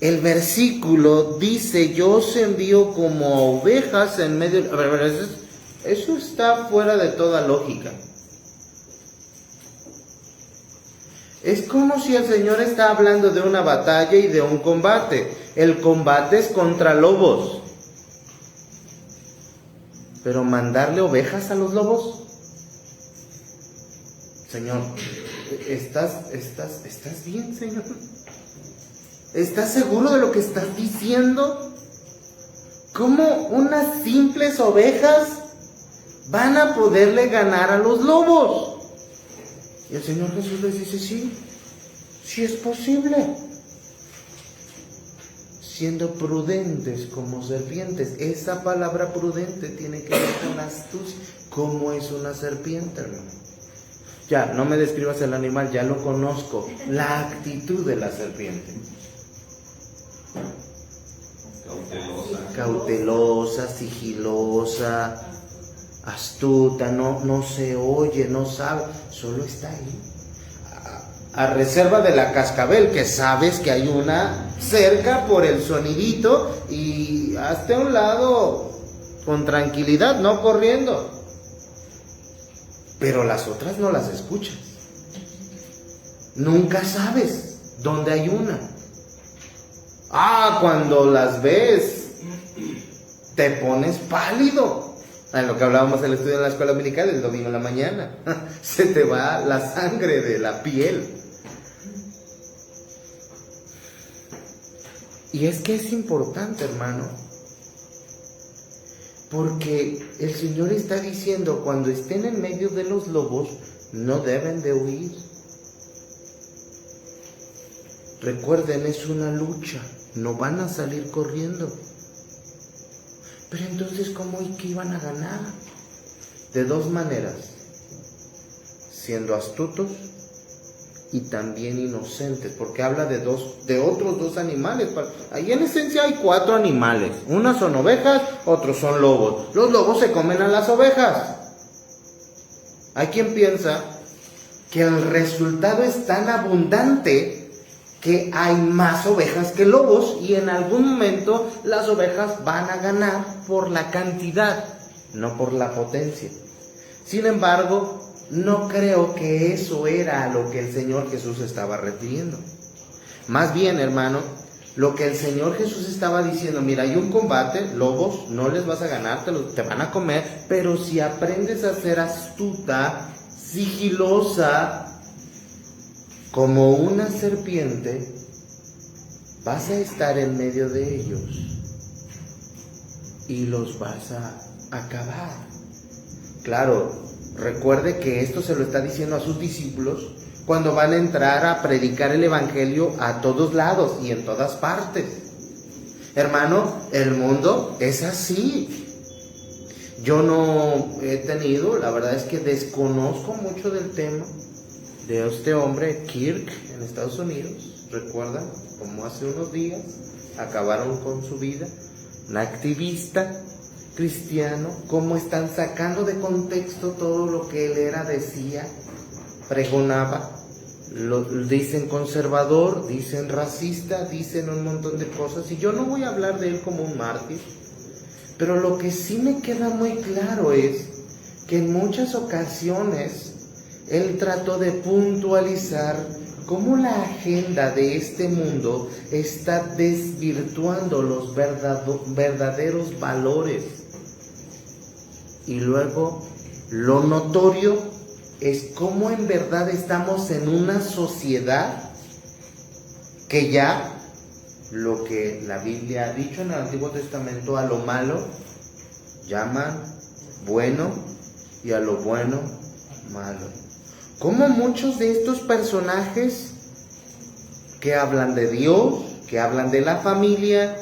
El versículo dice, yo os envío como ovejas en medio... A ver, eso está fuera de toda lógica. Es como si el Señor está hablando de una batalla y de un combate. El combate es contra lobos. Pero mandarle ovejas a los lobos. Señor, ¿estás bien, Señor? ¿Estás seguro de lo que estás diciendo? ¿Cómo unas simples ovejas van a poderle ganar a los lobos? Y el Señor Jesús les dice, sí es posible. Siendo prudentes como serpientes. Esa palabra prudente tiene que ver con astucia. ¿Cómo es una serpiente, hermano? Ya, no me describas el animal, ya lo conozco. La actitud de la serpiente. cautelosa, sigilosa, astuta, no se oye, no sabe, solo está ahí. A reserva de la cascabel, que sabes que hay una cerca por el sonidito, y hazte a un lado con tranquilidad, no corriendo. Pero las otras no las escuchas. Nunca sabes dónde hay una. Cuando las ves, te pones pálido. En lo que hablábamos en el estudio en la escuela dominical el domingo en la mañana. Se te va la sangre de la piel. Y es que es importante, hermano, porque el Señor está diciendo, cuando estén en medio de los lobos, no deben de huir. Recuerden, es una lucha, no van a salir corriendo. Pero entonces, ¿cómo y qué iban a ganar? De dos maneras, siendo astutos y también inocentes, porque habla de otros dos animales. Ahí en esencia hay 4 animales. Unas son ovejas, otros son lobos. Los lobos se comen a las ovejas. Hay quien piensa que el resultado es tan abundante que hay más ovejas que lobos, y en algún momento las ovejas van a ganar por la cantidad, no por la potencia. Sin embargo, no creo que eso era a lo que el Señor Jesús estaba refiriendo. Más bien, hermano, lo que el Señor Jesús estaba diciendo, mira, hay un combate, lobos, no les vas a ganar, te van a comer, pero si aprendes a ser astuta, sigilosa, como una serpiente, vas a estar en medio de ellos y los vas a acabar. Claro, recuerde que esto se lo está diciendo a sus discípulos cuando van a entrar a predicar el evangelio a todos lados y en todas partes. Hermano, el mundo es así. Yo no he tenido, la verdad es que desconozco mucho del tema de este hombre, Kirk, en Estados Unidos. ¿Recuerdan? Como hace unos días acabaron con su vida. Un activista cristiano, cómo están sacando de contexto todo lo que él era, decía, pregonaba. Dicen conservador, dicen racista, dicen un montón de cosas. Y yo no voy a hablar de él como un mártir, pero lo que sí me queda muy claro es que en muchas ocasiones él trató de puntualizar cómo la agenda de este mundo está desvirtuando los verdaderos valores. Y luego, lo notorio es cómo en verdad estamos en una sociedad que ya lo que la Biblia ha dicho en el Antiguo Testamento, a lo malo llaman bueno y a lo bueno malo. Como muchos de estos personajes que hablan de Dios, que hablan de la familia,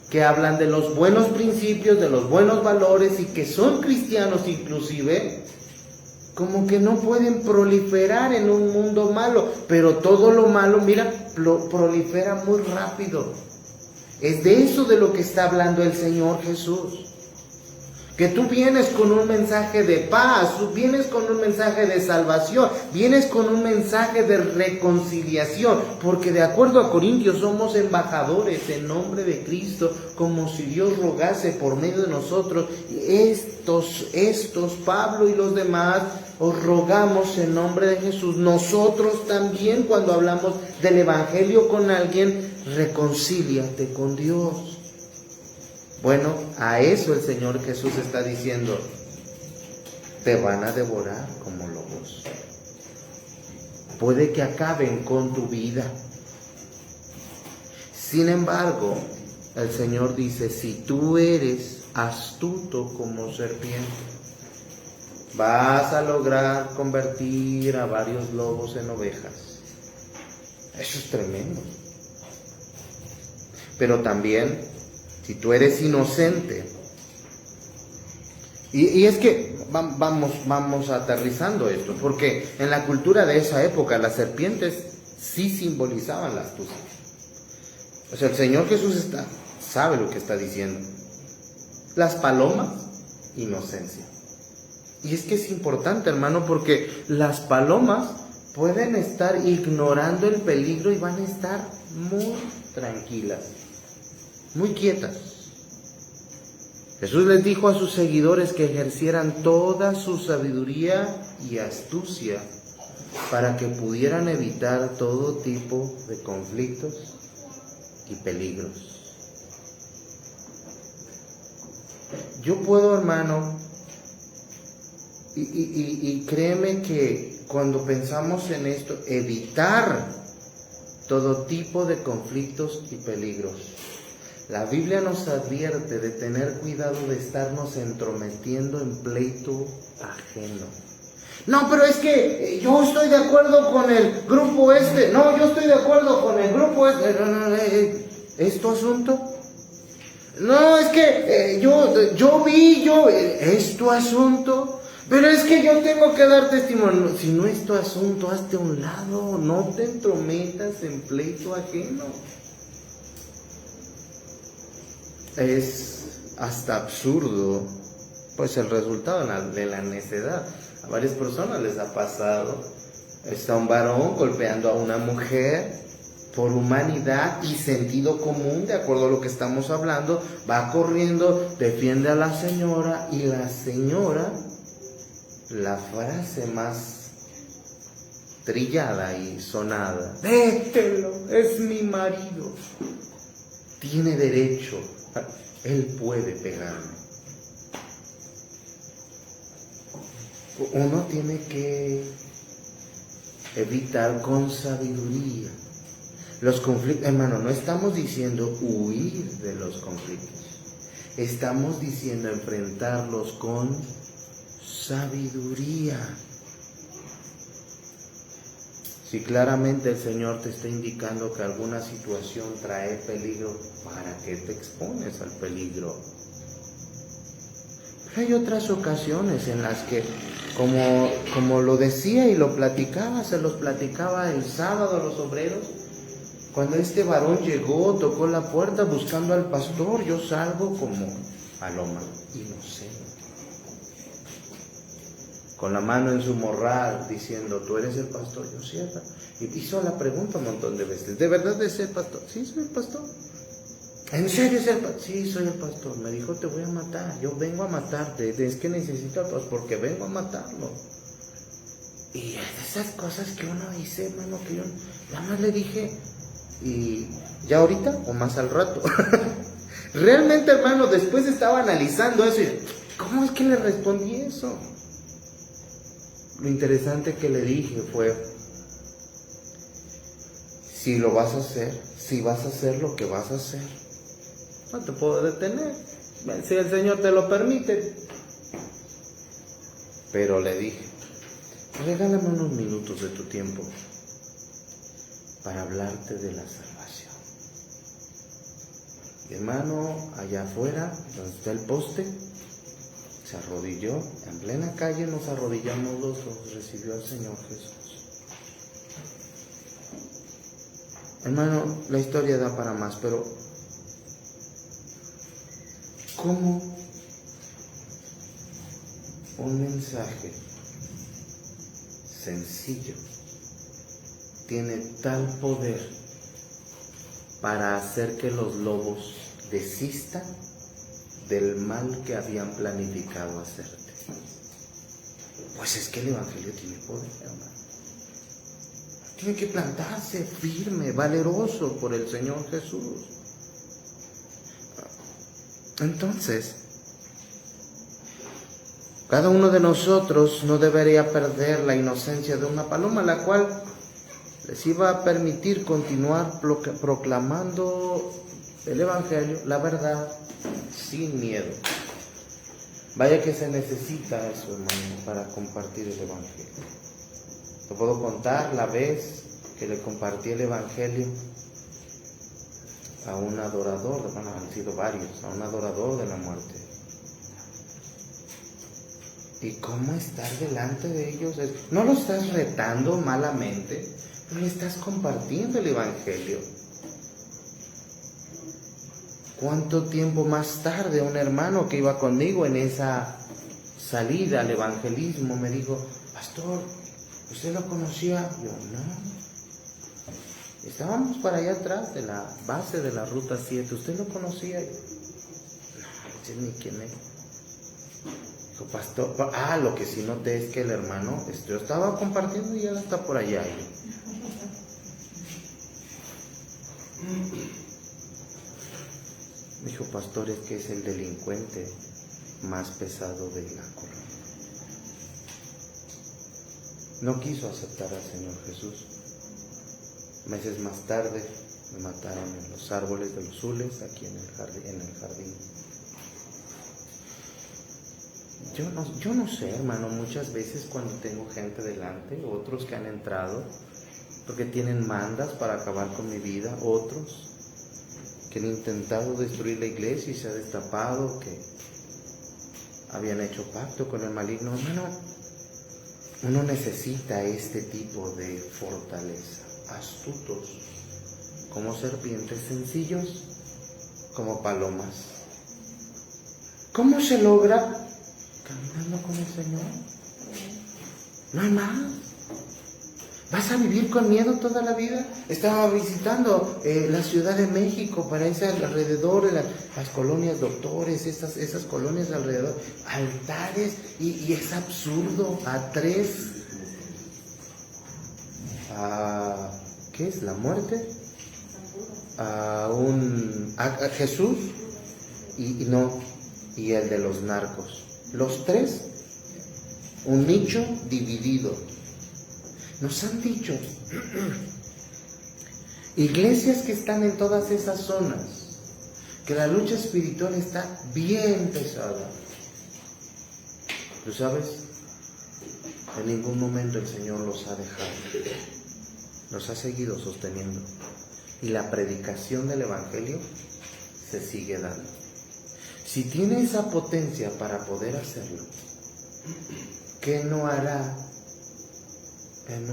que hablan de los buenos principios, de los buenos valores y que son cristianos inclusive, como que no pueden proliferar en un mundo malo, pero todo lo malo, mira, prolifera muy rápido. Es de eso de lo que está hablando el Señor Jesús. Que tú vienes con un mensaje de paz, tú vienes con un mensaje de salvación, vienes con un mensaje de reconciliación, porque de acuerdo a Corintios somos embajadores en nombre de Cristo, como si Dios rogase por medio de nosotros. Estos, Pablo y los demás, os rogamos en nombre de Jesús. Nosotros también, cuando hablamos del Evangelio con alguien, reconcíliate con Dios. Bueno, a eso el Señor Jesús está diciendo, te van a devorar como lobos. Puede que acaben con tu vida. Sin embargo, el Señor dice, si tú eres astuto como serpiente, vas a lograr convertir a varios lobos en ovejas. Eso es tremendo. Pero también, si tú eres inocente, y es que vamos aterrizando esto, porque en la cultura de esa época las serpientes sí simbolizaban la astucia. O sea, el Señor Jesús está sabe lo que está diciendo. Las palomas, inocencia. Y es que es importante, hermano, porque las palomas pueden estar ignorando el peligro y van a estar muy tranquilas, muy quietas. Jesús les dijo a sus seguidores que ejercieran toda su sabiduría y astucia para que pudieran evitar todo tipo de conflictos y peligros. Yo puedo, hermano, y créeme que cuando pensamos en esto, evitar todo tipo de conflictos y peligros. La Biblia nos advierte de tener cuidado de estarnos entrometiendo en pleito ajeno. No, pero es que yo estoy de acuerdo con el grupo este. No, yo estoy de acuerdo con el grupo este. No, ¿es tu asunto? No, es que yo vi, ¿es tu asunto? Pero es que yo tengo que dar testimonio. Si no es tu asunto, hazte a un lado. No te entrometas en pleito ajeno. Es hasta absurdo, pues el resultado de la necedad. A varias personas les ha pasado. Está un varón golpeando a una mujer por humanidad y sentido común, de acuerdo a lo que estamos hablando, va corriendo, defiende a la señora, y la señora, la frase más trillada y sonada: déjelo, es mi marido, tiene derecho, él puede pegarme. Uno tiene que evitar con sabiduría los conflictos. Hermano, no estamos diciendo huir de los conflictos, estamos diciendo enfrentarlos con sabiduría. Si claramente el Señor te está indicando que alguna situación trae peligro, ¿para qué te expones al peligro? Pero hay otras ocasiones en las que, como lo decía y lo platicaba, se los platicaba el sábado a los obreros, cuando este varón llegó, tocó la puerta buscando al pastor, yo salgo como paloma, inocente, con la mano en su morral, diciendo: ¿tú eres el pastor? Yo sí. Y hizo la pregunta un montón de veces: ¿de verdad es el pastor? Sí, soy el pastor. ¿En serio es el pastor? Sí, soy el pastor. Me dijo: te voy a matar, yo vengo a matarte, es que necesito al pastor porque vengo a matarlo. Y esas cosas que uno dice, hermano, que yo nada más le dije: ¿y ya ahorita o más al rato? Realmente, hermano, después estaba analizando eso y ¿cómo es que le respondí eso? Lo interesante que le dije fue: si lo vas a hacer, si vas a hacer lo que vas a hacer, no te puedo detener, si el Señor te lo permite. Pero le dije: regálame unos minutos de tu tiempo para hablarte de la salvación. Y hermano, allá afuera, donde está el poste, se arrodilló, en plena calle nos arrodillamos los dos, recibió al Señor Jesús. Hermano, la historia da para más, pero ¿cómo un mensaje sencillo tiene tal poder para hacer que los lobos desistan del mal que habían planificado hacerte? Pues es que el Evangelio tiene poder, hermano. Tiene que plantarse firme, valeroso por el Señor Jesús. Entonces, cada uno de nosotros no debería perder la inocencia de una paloma, la cual les iba a permitir continuar proclamando el Evangelio, la verdad, sin miedo. Vaya que se necesita eso, hermano, para compartir el Evangelio. Te puedo contar la vez que le compartí el Evangelio a un adorador, bueno, han sido varios, a un adorador de la muerte. ¿Y cómo estar delante de ellos? No lo estás retando malamente, pero le estás compartiendo el Evangelio. ¿Cuánto tiempo más tarde un hermano que iba conmigo en esa salida al evangelismo me dijo: pastor, ¿usted lo conocía? Yo, no. Estábamos para allá atrás de la base de la ruta 7. ¿Usted lo conocía? Yo, no sé ni quién es. Dijo: pastor, lo que sí noté es que el hermano, yo estaba compartiendo y ya está por allá. Dijo: pastor, es que es el delincuente más pesado de la colonia. No quiso aceptar al Señor Jesús. Meses más tarde me mataron en los árboles de los Zules, aquí en el jardín. Yo no sé, hermano, muchas veces cuando tengo gente delante, otros que han entrado, porque tienen mandas para acabar con mi vida, otros que han intentado destruir la iglesia y se ha destapado que habían hecho pacto con el maligno. Hermano, uno necesita este tipo de fortaleza. Astutos como serpientes, sencillos como palomas. ¿Cómo se logra? Caminando con el Señor. No hay más. ¿Vas a vivir con miedo toda la vida? Estaba visitando la Ciudad de México, para ese alrededor, las colonias Doctores, esas colonias alrededor, altares, y es absurdo. ¿Qué es? ¿La muerte? A Jesús y el de los narcos. Los tres, un nicho dividido. Nos han dicho, iglesias que están en todas esas zonas, que la lucha espiritual está bien pesada. ¿Tú sabes? En ningún momento el Señor los ha dejado. Los ha seguido sosteniendo. Y la predicación del Evangelio se sigue dando. Si tiene esa potencia para poder hacerlo, ¿qué no hará en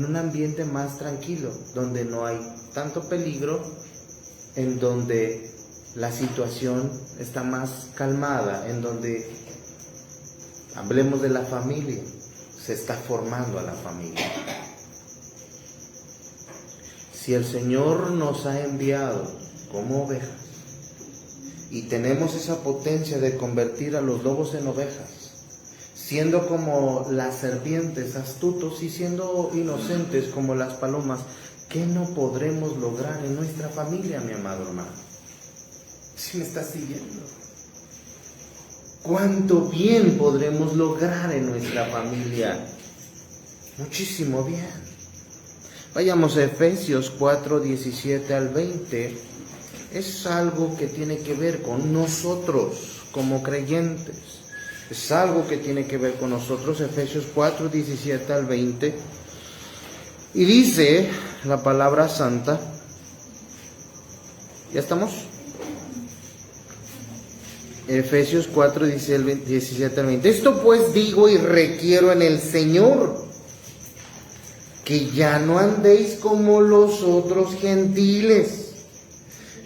un ambiente más tranquilo, donde no hay tanto peligro, en donde la situación está más calmada, en donde, hablemos de la familia, se está formando a la familia? Si el Señor nos ha enviado como ovejas y tenemos esa potencia de convertir a los lobos en ovejas, siendo como las serpientes astutos y siendo inocentes como las palomas, ¿qué no podremos lograr en nuestra familia, mi amado hermano? Si me estás siguiendo, ¿cuánto bien podremos lograr en nuestra familia? Muchísimo bien. Vayamos a Efesios 4, 17 al 20. Es algo que tiene que ver con nosotros como creyentes. Es algo que tiene que ver con nosotros. Efesios 4, 17 al 20. Y dice la palabra santa. ¿Ya estamos? Efesios 4, 17 al 20. Esto pues digo y requiero en el Señor, que ya no andéis como los otros gentiles,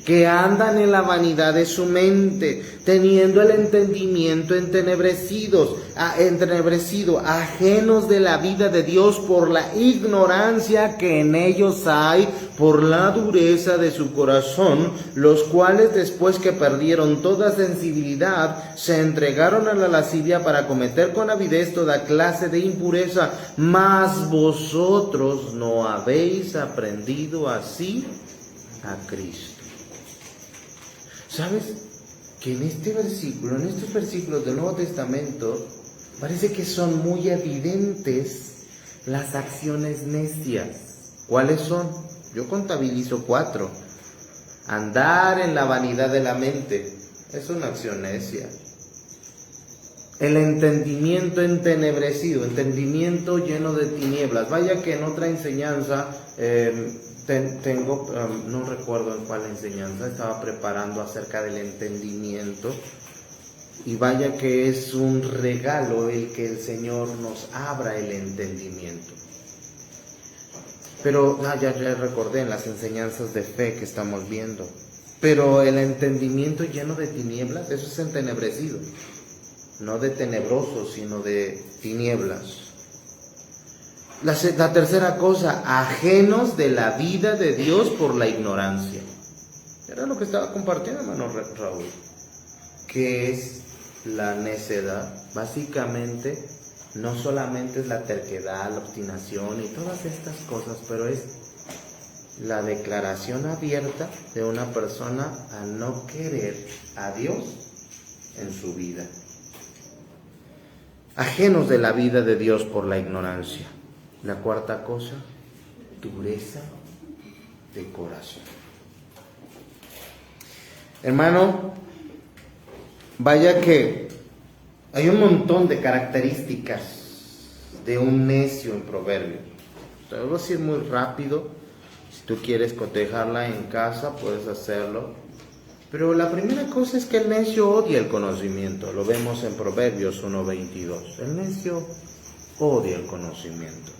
que andan en la vanidad de su mente, teniendo el entendimiento entenebrecido, ajenos de la vida de Dios por la ignorancia que en ellos hay, por la dureza de su corazón, los cuales después que perdieron toda sensibilidad, se entregaron a la lascivia para cometer con avidez toda clase de impureza, mas vosotros no habéis aprendido así a Cristo. ¿Sabes? Que en estos versículos del Nuevo Testamento, parece que son muy evidentes las acciones necias. ¿Cuáles son? Yo contabilizo 4. Andar en la vanidad de la mente es una acción necia. El entendimiento entenebrecido, entendimiento lleno de tinieblas. Vaya que en otra enseñanza no recuerdo en cuál enseñanza, estaba preparando acerca del entendimiento, y vaya que es un regalo el que el Señor nos abra el entendimiento. Pero ya recordé en las enseñanzas de fe que estamos viendo, Pero el entendimiento lleno de tinieblas, eso es entenebrecido. No de tenebroso, sino de tinieblas. La tercera cosa, ajenos de la vida de Dios por la ignorancia. Era lo que estaba compartiendo, hermano Raúl. ¿Qué es la necedad? Básicamente, no solamente es la terquedad, la obstinación y todas estas cosas, pero es la declaración abierta de una persona a no querer a Dios en su vida. Ajenos de la vida de Dios por la ignorancia. La cuarta cosa, dureza de corazón. Hermano, vaya que hay un montón de características de un necio en Proverbios. Te voy a decir muy rápido. Si tú quieres cotejarla en casa, puedes hacerlo. Pero la primera cosa es que el necio odia el conocimiento. Lo vemos en Proverbios 1:22. El necio odia el conocimiento.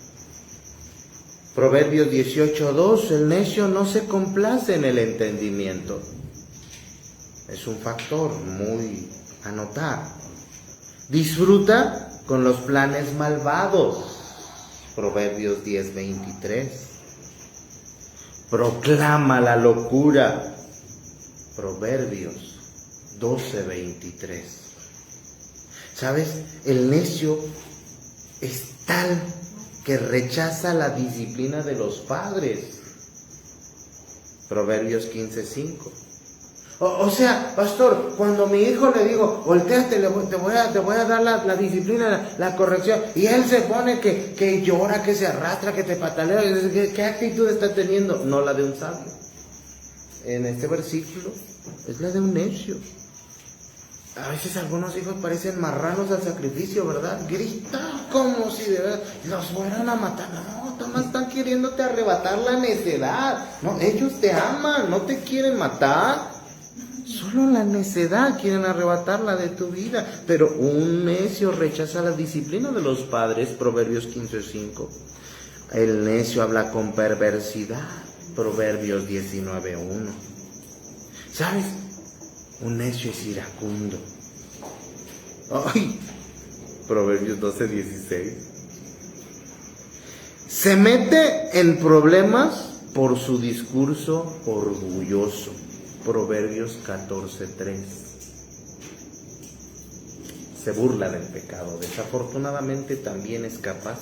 Proverbios 18:2. El necio no se complace en el entendimiento. Es un factor muy a notar. Disfruta con los planes malvados. Proverbios 10:23. Proclama la locura. Proverbios 12:23. ¿Sabes? El necio es tal que rechaza la disciplina de los padres. Proverbios 15:5. O sea, pastor, cuando a mi hijo le digo, volteate, te voy a dar la disciplina, la corrección, y él se pone que llora, que se arrastra, que te patalea, ¿qué actitud está teniendo? No la de un sabio. En este versículo es la de un necio. A veces algunos hijos parecen marranos al sacrificio, ¿verdad? Gritan como si de verdad los fueran a matar. No, Tomás, están queriéndote arrebatar la necedad. No, ellos te aman, no te quieren matar. Solo la necedad quieren arrebatarla de tu vida. Pero un necio rechaza la disciplina de los padres. Proverbios 15:5. El necio habla con perversidad. Proverbios 19:1. ¿Sabes? Un necio es iracundo. ¡Ay! Proverbios 12:16. Se mete en problemas por su discurso orgulloso. Proverbios 14:3. Se burla del pecado. Desafortunadamente también es capaz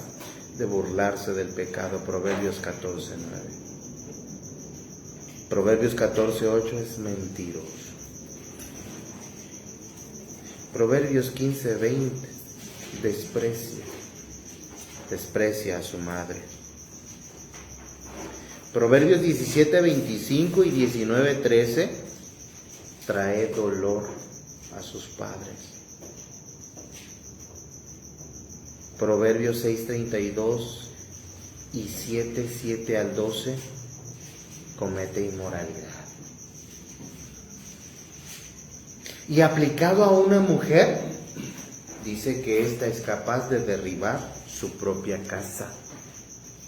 de burlarse del pecado. Proverbios 14:9. Proverbios 14:8 es mentiroso. Proverbios 15:20 desprecia a su madre. Proverbios 17:25 y 19:13 trae dolor a sus padres. Proverbios 6:32 y 7:7 al 12 comete inmoralidad. Y aplicado a una mujer, dice que ésta es capaz de derribar su propia casa.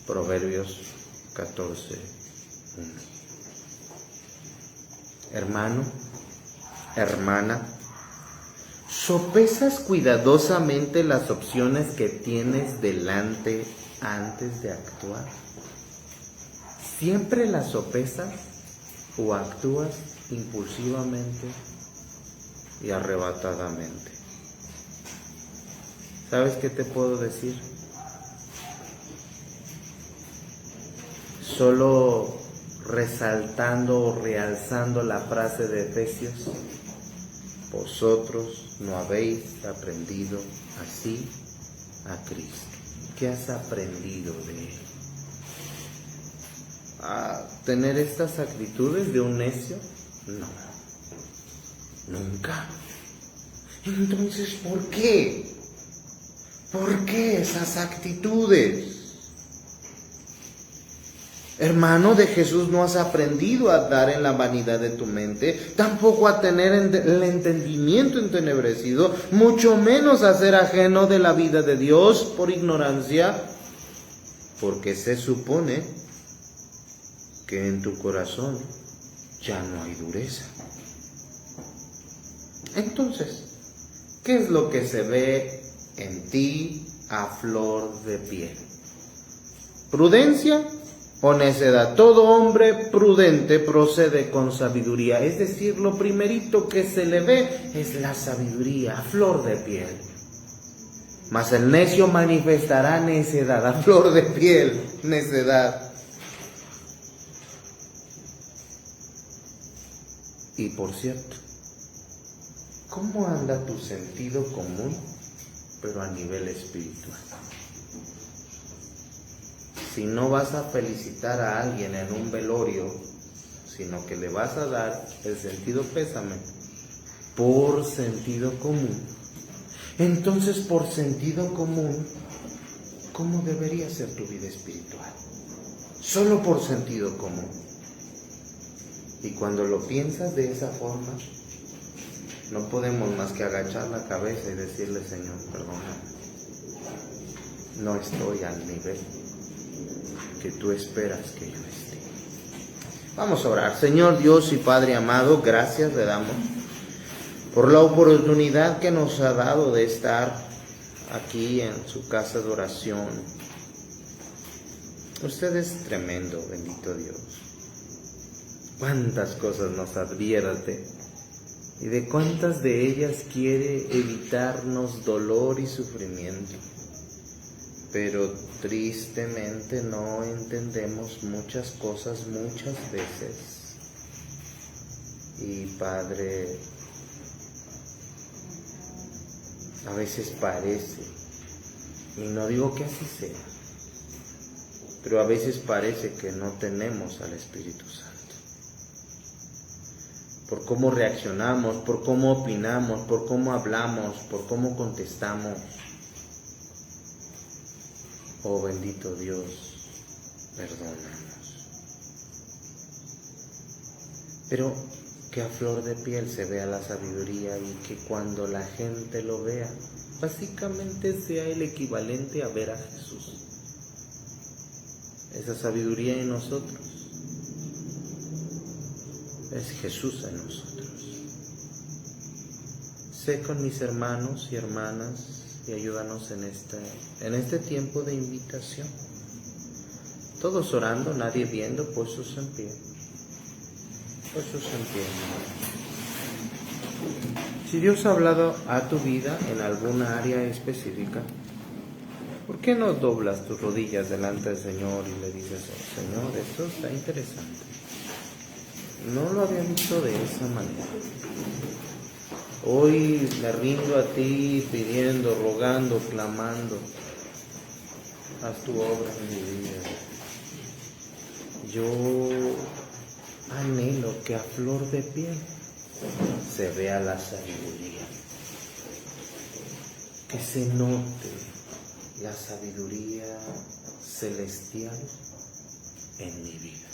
Proverbios 14:1. Hermano, hermana, sopesas cuidadosamente las opciones que tienes delante antes de actuar. ¿Siempre las sopesas o actúas impulsivamente y arrebatadamente? ¿Sabes qué te puedo decir? Solo resaltando o realzando la frase de Efesios: vosotros no habéis aprendido así a Cristo. ¿Qué has aprendido de Él? ¿A tener estas actitudes de un necio? No, nunca. Entonces, ¿por qué? ¿Por qué esas actitudes? Hermano de Jesús, no has aprendido a dar en la vanidad de tu mente, tampoco a tener el entendimiento entenebrecido, mucho menos a ser ajeno de la vida de Dios por ignorancia, porque se supone que en tu corazón ya no hay dureza. Entonces, ¿qué es lo que se ve en ti a flor de piel? ¿Prudencia o necedad? Todo hombre prudente procede con sabiduría. Es decir, lo primerito que se le ve es la sabiduría a flor de piel. Mas el necio manifestará necedad a flor de piel, necedad. Y por cierto, ¿cómo anda tu sentido común, pero a nivel espiritual? Si no vas a felicitar a alguien en un velorio, sino que le vas a dar el sentido pésame por sentido común, entonces por sentido común, ¿cómo debería ser tu vida espiritual? Solo por sentido común. Y cuando lo piensas de esa forma, no podemos más que agachar la cabeza y decirle: Señor, perdóname, no estoy al nivel que tú esperas que yo esté. Vamos a orar. Señor Dios y Padre amado, gracias le damos por la oportunidad que nos ha dado de estar aquí en su casa de oración. Usted es tremendo, bendito Dios. Cuántas cosas nos advierte y de cuántas de ellas quiere evitarnos dolor y sufrimiento. Pero tristemente no entendemos muchas cosas muchas veces. Y Padre, a veces parece, y no digo que así sea, pero a veces parece que no tenemos al Espíritu Santo. Por cómo reaccionamos, por cómo opinamos, por cómo hablamos, por cómo contestamos. Oh bendito Dios, perdónanos. Pero que a flor de piel se vea la sabiduría y que cuando la gente lo vea, básicamente sea el equivalente a ver a Jesús. Esa sabiduría en nosotros es Jesús en nosotros. Sé con mis hermanos y hermanas y ayúdanos en este tiempo de invitación. Todos orando, nadie viendo, puestos en pie. Puestos en pie. Si Dios ha hablado a tu vida en alguna área específica, ¿por qué no doblas tus rodillas delante del Señor y le dices: Señor, esto está interesante? No lo había visto de esa manera. Hoy me rindo a ti pidiendo, rogando, clamando. Haz tu obra en mi vida. Yo anhelo que a flor de piel se vea la sabiduría. Que se note la sabiduría celestial en mi vida.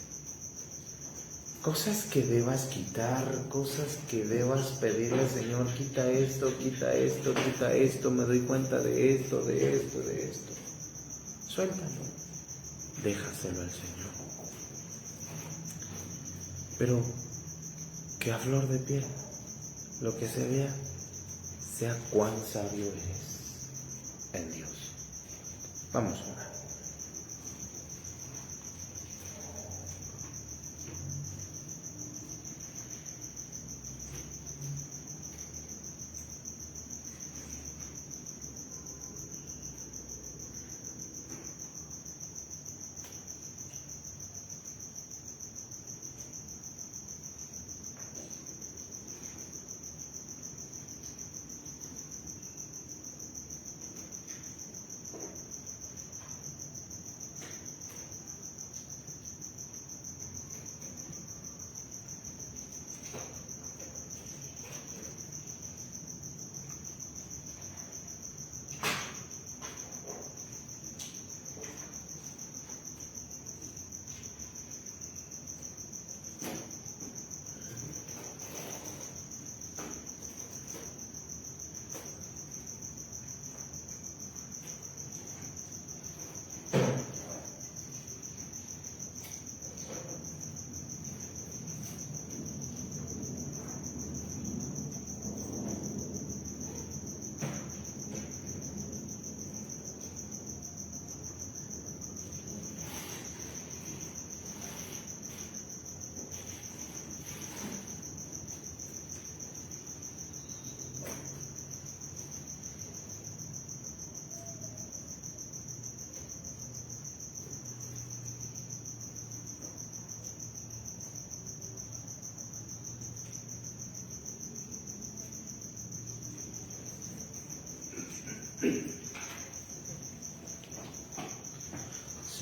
Cosas que debas quitar, cosas que debas pedirle: Señor, quita esto, quita esto, quita esto, me doy cuenta de esto, de esto, de esto. Suéltalo, déjaselo al Señor. Pero que a flor de piel, lo que se vea, sea cuán sabio eres en Dios. Vamos a orar.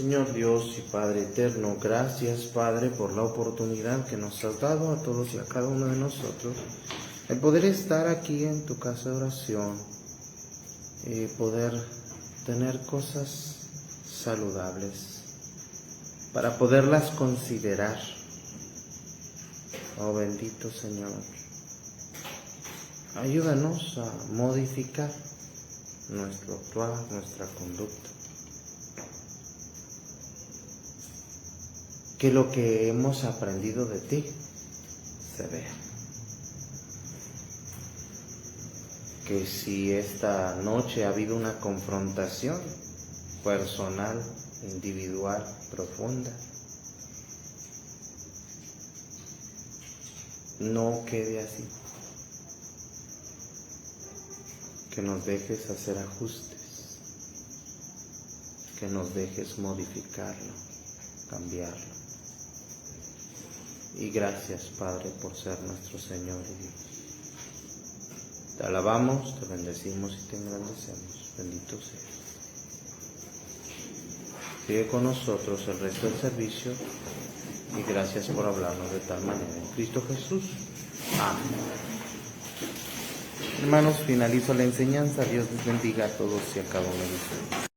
Señor Dios y Padre eterno, gracias, Padre, por la oportunidad que nos has dado a todos y a cada uno de nosotros, el poder estar aquí en tu casa de oración y poder tener cosas saludables para poderlas considerar. Oh bendito Señor, ayúdanos a modificar nuestro actuar, nuestra conducta. Que lo que hemos aprendido de ti se vea. Que si esta noche ha habido una confrontación personal, individual, profunda, no quede así. Que nos dejes hacer ajustes, que nos dejes modificarlo, cambiarlo. Y gracias, Padre, por ser nuestro Señor y Dios. Te alabamos, te bendecimos y te engrandecemos. Bendito seas. Sigue con nosotros el resto del servicio y gracias por hablarnos de tal manera. En Cristo Jesús. Amén. Hermanos, finalizo la enseñanza. Dios les bendiga a todos y a cada uno de ustedes.